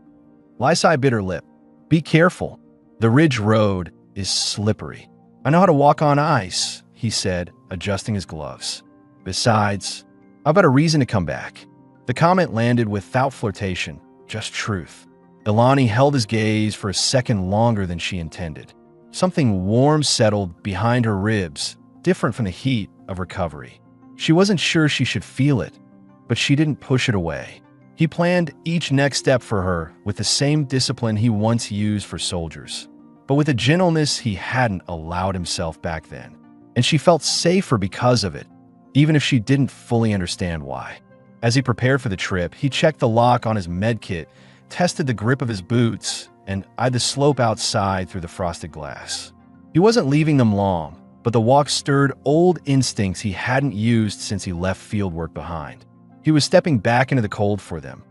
[SPEAKER 1] Lysai bit her lip. Be careful. The ridge road is slippery. I know how to walk on ice, he said, adjusting his gloves. Besides, I've got a reason to come back. The comment landed without flirtation, just truth. Ilani held his gaze for a second longer than she intended. Something warm settled behind her ribs, different from the heat of recovery. She wasn't sure she should feel it, but she didn't push it away. He planned each next step for her with the same discipline he once used for soldiers, but with a gentleness he hadn't allowed himself back then. And she felt safer because of it, even if she didn't fully understand why. As he prepared for the trip, he checked the lock on his medkit, tested the grip of his boots, and eyed the slope outside through the frosted glass. He wasn't leaving them long, but the walk stirred old instincts he hadn't used since he left fieldwork behind. He was stepping back into the cold for them,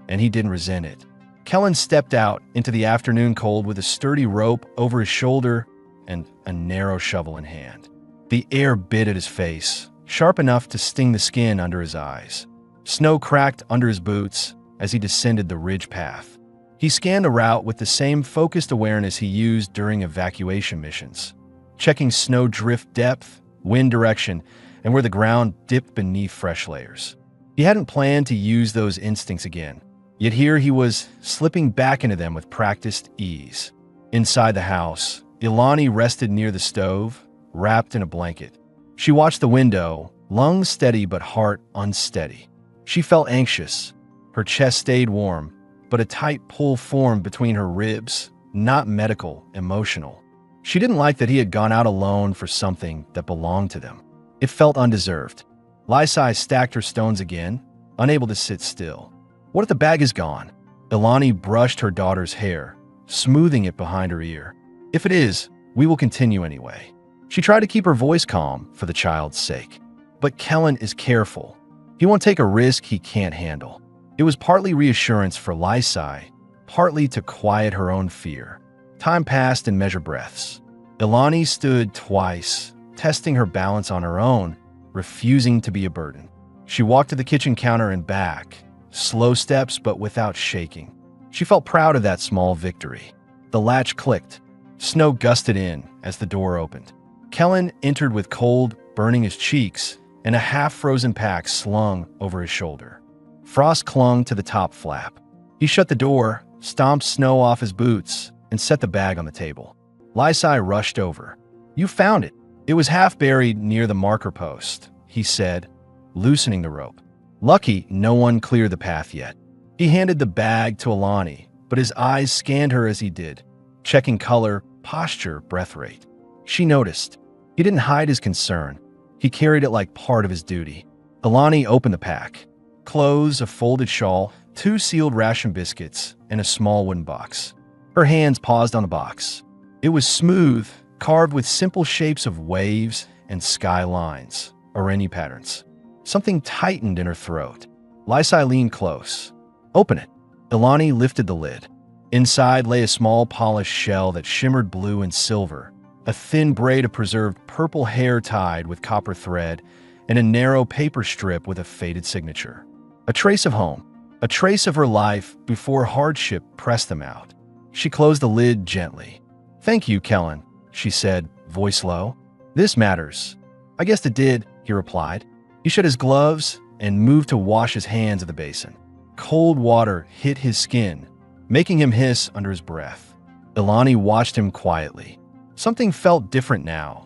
[SPEAKER 1] and he didn't resent it. Kellen stepped out into the afternoon cold with a sturdy rope over his shoulder and a narrow shovel in hand. The air bit at his face, sharp enough to sting the skin under his eyes. Snow cracked under his boots as he descended the ridge path. He scanned the route with the same focused awareness he used during evacuation missions, checking snow drift depth, wind direction, and where the ground dipped beneath fresh layers. He hadn't planned to use those instincts again, yet here he was slipping back into them with practiced ease. Inside the house, Ilani rested near the stove, wrapped in a blanket. She watched the window, lungs steady but heart unsteady. She felt anxious. Her chest stayed warm, but a tight pull formed between her ribs, not medical, emotional. She didn't like that he had gone out alone for something that belonged to them. It felt undeserved. Lysai stacked her stones again, unable to sit still. What if the bag is gone? Ilani brushed her daughter's hair, smoothing it behind her ear. If it is, we will continue anyway. She tried to keep her voice calm for the child's sake. But Kellen is careful. He won't take a risk he can't handle. It was partly reassurance for Lysai, partly to quiet her own fear. Time passed in measured breaths. Ilani stood twice, testing her balance on her own, refusing to be a burden. She walked to the kitchen counter and back, slow steps but without shaking. She felt proud of that small victory. The latch clicked. Snow gusted in as the door opened. Kellen entered with cold, burning his cheeks, and a half-frozen pack slung over his shoulder. Frost clung to the top flap. He shut the door, stomped snow off his boots, and set the bag on the table. Lysai rushed over. "You found it. It was half buried near the marker post," he said, loosening the rope. Lucky no one cleared the path yet. He handed the bag to Ilani, but his eyes scanned her as he did, checking color, posture, breath rate. She noticed. He didn't hide his concern. He carried it like part of his duty. Ilani opened the pack. Clothes, a folded shawl, 2 sealed ration biscuits, and a small wooden box. Her hands paused on the box. It was smooth, carved with simple shapes of waves and sky lines, Irani patterns. Something tightened in her throat. Lysai leaned close. "Open it." Ilani lifted the lid. Inside lay a small polished shell that shimmered blue and silver, a thin braid of preserved purple hair tied with copper thread, and a narrow paper strip with a faded signature. A trace of home, a trace of her life before hardship pressed them out. She closed the lid gently. "Thank you, Kellen," she said, voice low. "This matters." "I guess it did," he replied. He shut his gloves and moved to wash his hands at the basin. Cold water hit his skin, making him hiss under his breath. Ilani watched him quietly. Something felt different now.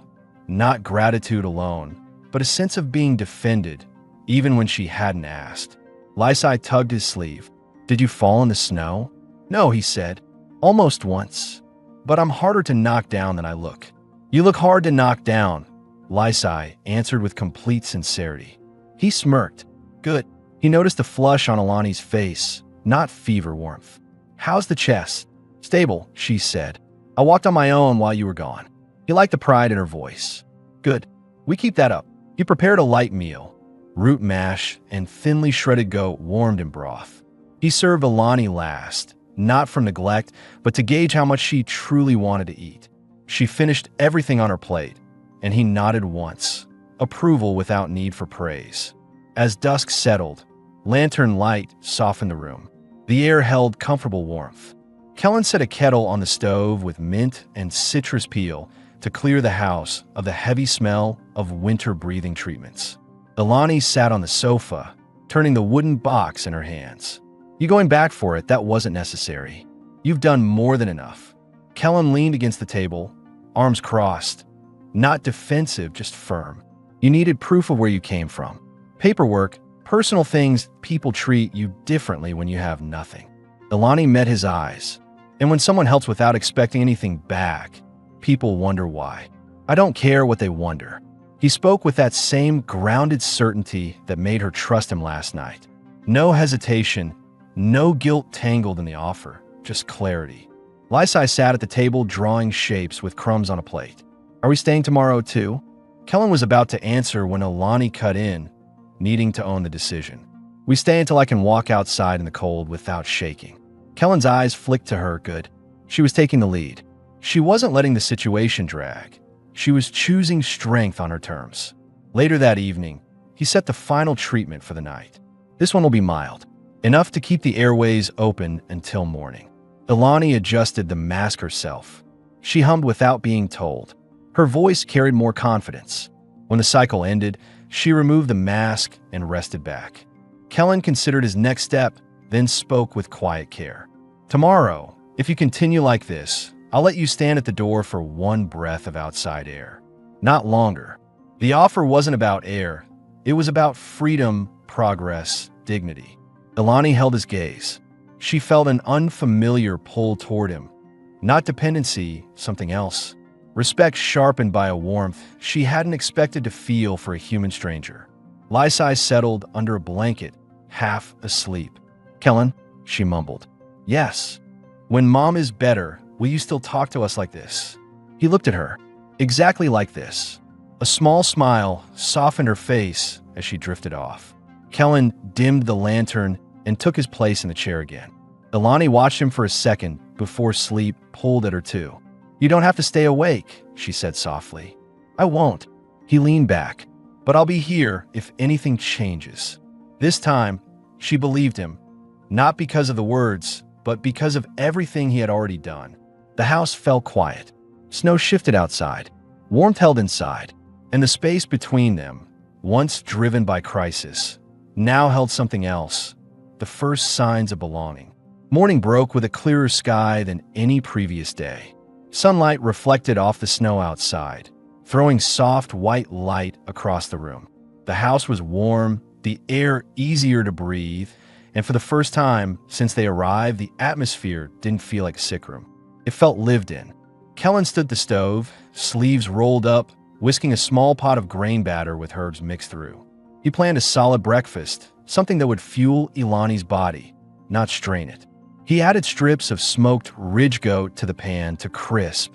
[SPEAKER 1] Not gratitude alone, but a sense of being defended, even when she hadn't asked. Lysai tugged his sleeve. "Did you fall in the snow?" "No," he said. "Almost once. But I'm harder to knock down than I look." "You look hard to knock down," Lysai answered with complete sincerity. He smirked. "Good." He noticed a flush on Ilani's face, not fever warmth. "How's the chest?" "Stable," she said. "I walked on my own while you were gone." He liked the pride in her voice. "Good. We keep that up." He prepared a light meal, root mash and thinly shredded goat warmed in broth. He served Ilani last, not from neglect, but to gauge how much she truly wanted to eat. She finished everything on her plate, and he nodded once, approval without need for praise. As dusk settled, lantern light softened the room. The air held comfortable warmth. Kellen set a kettle on the stove with mint and citrus peel to clear the house of the heavy smell of winter breathing treatments. Ilani sat on the sofa, turning the wooden box in her hands. "You going back for it? That wasn't necessary. You've done more than enough." Kellen leaned against the table, arms crossed. Not defensive, just firm. "You needed proof of where you came from. Paperwork, personal things. People treat you differently when you have nothing." Ilani met his eyes. "And when someone helps without expecting anything back, people wonder why." "I don't care what they wonder." He spoke with that same grounded certainty that made her trust him last night. No hesitation, no guilt tangled in the offer, just clarity. Lysai sat at the table drawing shapes with crumbs on a plate. "Are we staying tomorrow too?" Kellen was about to answer when Ilani cut in, needing to own the decision. "We stay until I can walk outside in the cold without shaking." Kellen's eyes flicked to her. Good. She was taking the lead. She wasn't letting the situation drag. She was choosing strength on her terms. Later that evening, he set the final treatment for the night. This one will be mild, enough to keep the airways open until morning. Ilani adjusted the mask herself. She hummed without being told. Her voice carried more confidence. When the cycle ended, she removed the mask and rested back. Kellen considered his next step, then spoke with quiet care. "Tomorrow, if you continue like this, I'll let you stand at the door for one breath of outside air. Not longer." The offer wasn't about air. It was about freedom, progress, dignity. Ilani held his gaze. She felt an unfamiliar pull toward him. Not dependency, something else. Respect sharpened by a warmth she hadn't expected to feel for a human stranger. Lysai settled under a blanket, half asleep. "Kellen," she mumbled. "Yes. When Mom is better, will you still talk to us like this?" He looked at her. Exactly like this. A small smile softened her face as she drifted off. Kellen dimmed the lantern and took his place in the chair again. Ilani watched him for a second before sleep pulled at her too. You don't have to stay awake, she said softly. I won't. He leaned back. But I'll be here if anything changes. This time, she believed him, not because of the words, but because of everything he had already done. The house fell quiet. Snow shifted outside. Warmth held inside. And the space between them, once driven by crisis, now held something else, the first signs of belonging. Morning broke with a clearer sky than any previous day. Sunlight reflected off the snow outside, throwing soft white light across the room. The house was warm, the air easier to breathe, and for the first time since they arrived, the atmosphere didn't feel like a sick room. It felt lived in. Kellen stood at the stove, sleeves rolled up, whisking a small pot of grain batter with herbs mixed through. He planned a solid breakfast, something that would fuel Ilani's body, not strain it. He added strips of smoked ridge goat to the pan to crisp,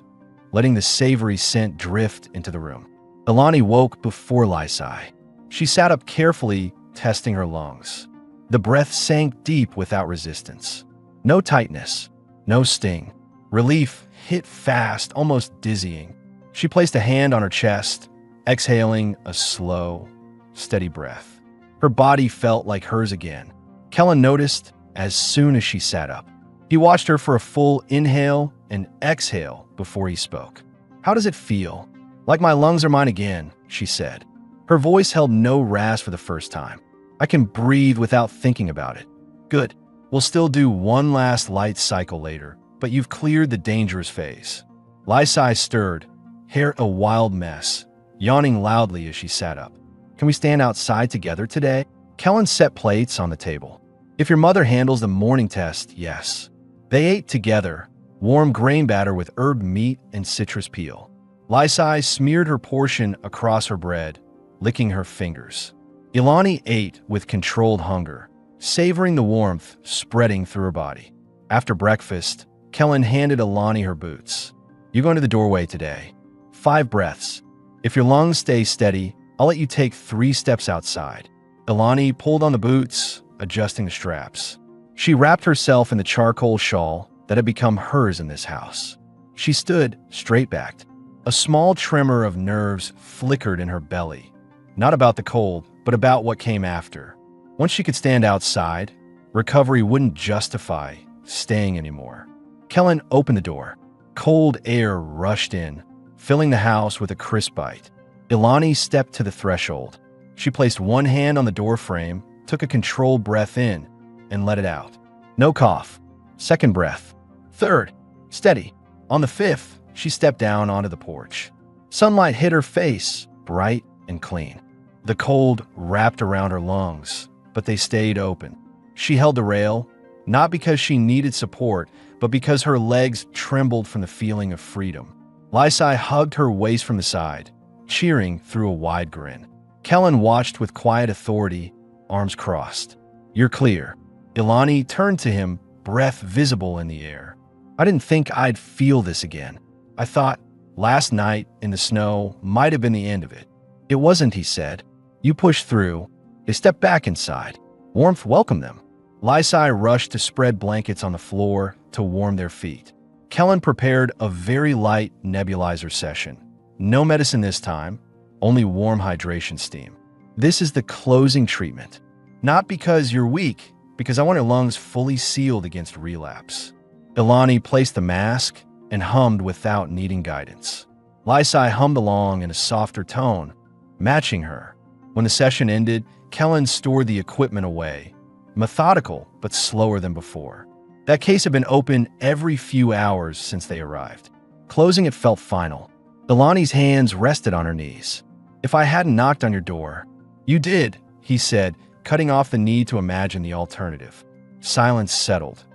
[SPEAKER 1] letting the savory scent drift into the room. Ilani woke before Lysai. She sat up carefully, testing her lungs. The breath sank deep without resistance. No tightness, no sting. Relief hit fast, almost dizzying. She placed a hand on her chest, exhaling a slow, steady breath. Her body felt like hers again. Kellen noticed as soon as she sat up. He watched her for a full inhale and exhale before he spoke. How does it feel? Like my lungs are mine again, she said. Her voice held no rasp for the first time. I can breathe without thinking about it. Good. We'll still do one last light cycle later, but you've cleared the dangerous phase. Lysai stirred, hair a wild mess, yawning loudly as she sat up. Can we stand outside together today? Kellen set plates on the table. If your mother handles the morning test, yes. They ate together, warm grain batter with herb meat and citrus peel. Lysai smeared her portion across her bread, licking her fingers. Ilani ate with controlled hunger, savoring the warmth spreading through her body. After breakfast, Kellen handed Ilani her boots. You go into the doorway today. 5 breaths. If your lungs stay steady, I'll let you take 3 steps outside. Ilani pulled on the boots, adjusting the straps. She wrapped herself in the charcoal shawl that had become hers in this house. She stood straight-backed. A small tremor of nerves flickered in her belly. Not about the cold, but about what came after. Once she could stand outside, recovery wouldn't justify staying anymore. Kellen opened the door. Cold air rushed in, filling the house with a crisp bite. Ilani stepped to the threshold. She placed one hand on the doorframe, took a controlled breath in, and let it out. No cough. Second breath. Third. Steady. On the 5th, she stepped down onto the porch. Sunlight hit her face, bright and clean. The cold wrapped around her lungs, but they stayed open. She held the rail, not because she needed support, but because her legs trembled from the feeling of freedom. Lysai hugged her waist from the side, cheering through a wide grin. Kellen watched with quiet authority, arms crossed. You're clear. Ilani turned to him, breath visible in the air. I didn't think I'd feel this again. I thought last night in the snow might have been the end of it. It wasn't, he said. You pushed through. They stepped back inside. Warmth welcomed them. Lysai rushed to spread blankets on the floor to warm their feet. Kellen prepared a very light nebulizer session. No medicine this time, only warm hydration steam. This is the closing treatment. Not because you're weak, because I want your lungs fully sealed against relapse. Ilani placed the mask and hummed without needing guidance. Lysai hummed along in a softer tone, matching her. When the session ended, Kellen stored the equipment away, methodical but slower than before. That case had been open every few hours since they arrived. Closing it felt final. Ilani's hands rested on her knees. If I hadn't knocked on your door. You did, he said, cutting off the need to imagine the alternative. Silence settled.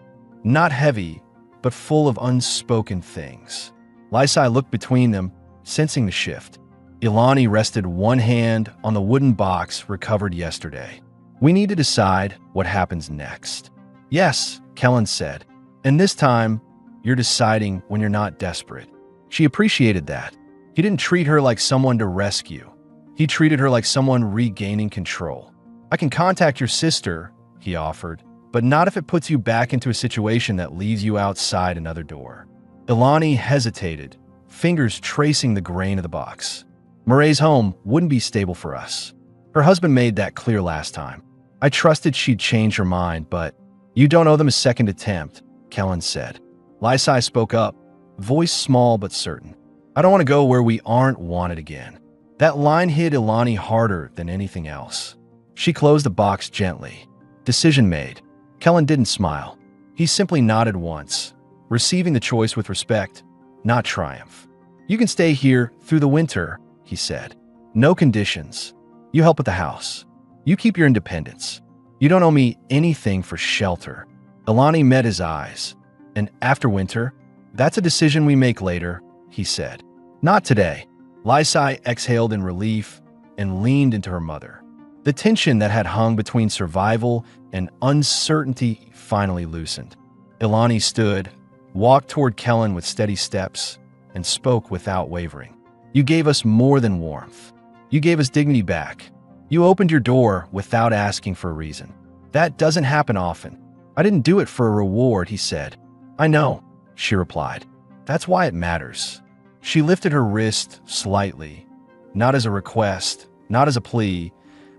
[SPEAKER 1] Not heavy, but full of unspoken things. Lysai looked between them, sensing the shift. Ilani rested one hand on the wooden box recovered yesterday. We need to decide what happens next. Yes, Kellen said. And this time, you're deciding when you're not desperate. She appreciated that. He didn't treat her like someone to rescue. He treated her like someone regaining control. I can contact your sister, he offered, but not if it puts you back into a situation that leaves you outside another door. Ilani hesitated, fingers tracing the grain of the box. Murray's home wouldn't be stable for us. Her husband made that clear last time. I trusted she'd change her mind, but you don't owe them a second attempt, Kellen said. Lysai spoke up, voice small but certain. I don't want to go where we aren't wanted again. That line hit Ilani harder than anything else. She closed the box gently. Decision made. Kellen didn't smile. He simply nodded once, receiving the choice with respect, not triumph. You can stay here through the winter, he said. No conditions. You help with the house. You keep your independence. You don't owe me anything for shelter. Ilani met his eyes. And after winter, that's a decision we make later, he said. Not today. Lysai exhaled in relief and leaned into her mother. The tension that had hung between survival and uncertainty finally loosened. Ilani stood, walked toward Kellen with steady steps, and spoke without wavering. You gave us more than warmth. You gave us dignity back. You opened your door without asking for a reason. That doesn't happen often. I didn't do it for a reward, he said. I know, she replied. That's why it matters. She lifted her wrist slightly, not as a request, not as a plea,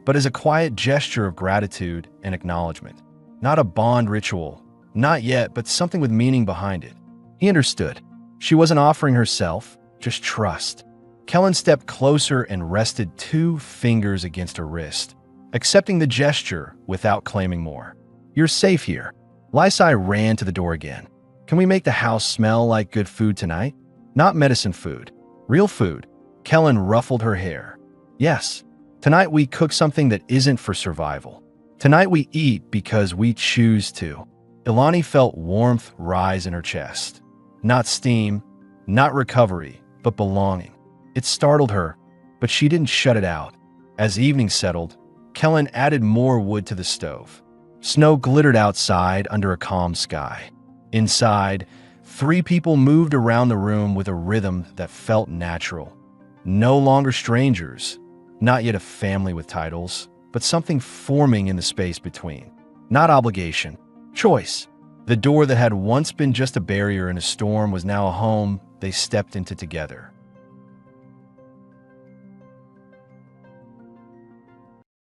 [SPEAKER 1] but as a quiet gesture of gratitude and acknowledgement. Not a bond ritual, not yet, but something with meaning behind it. He understood. She wasn't offering herself, just trust. Kellen stepped closer and rested 2 fingers against her wrist, accepting the gesture without claiming more. You're safe here. Lysai ran to the door again. Can we make the house smell like good food tonight? Not medicine food. Real food. Kellen ruffled her hair. Yes. Tonight we cook something that isn't for survival. Tonight we eat because we choose to. Ilani felt warmth rise in her chest. Not steam, not recovery, but belonging. It startled her, but she didn't shut it out. As evening settled, Kellen added more wood to the stove. Snow glittered outside under a calm sky. Inside, 3 people moved around the room with a rhythm that felt natural. No longer strangers, not yet a family with titles, but something forming in the space between. Not obligation, choice. The door that had once been just a barrier in a storm was now a home they stepped into together.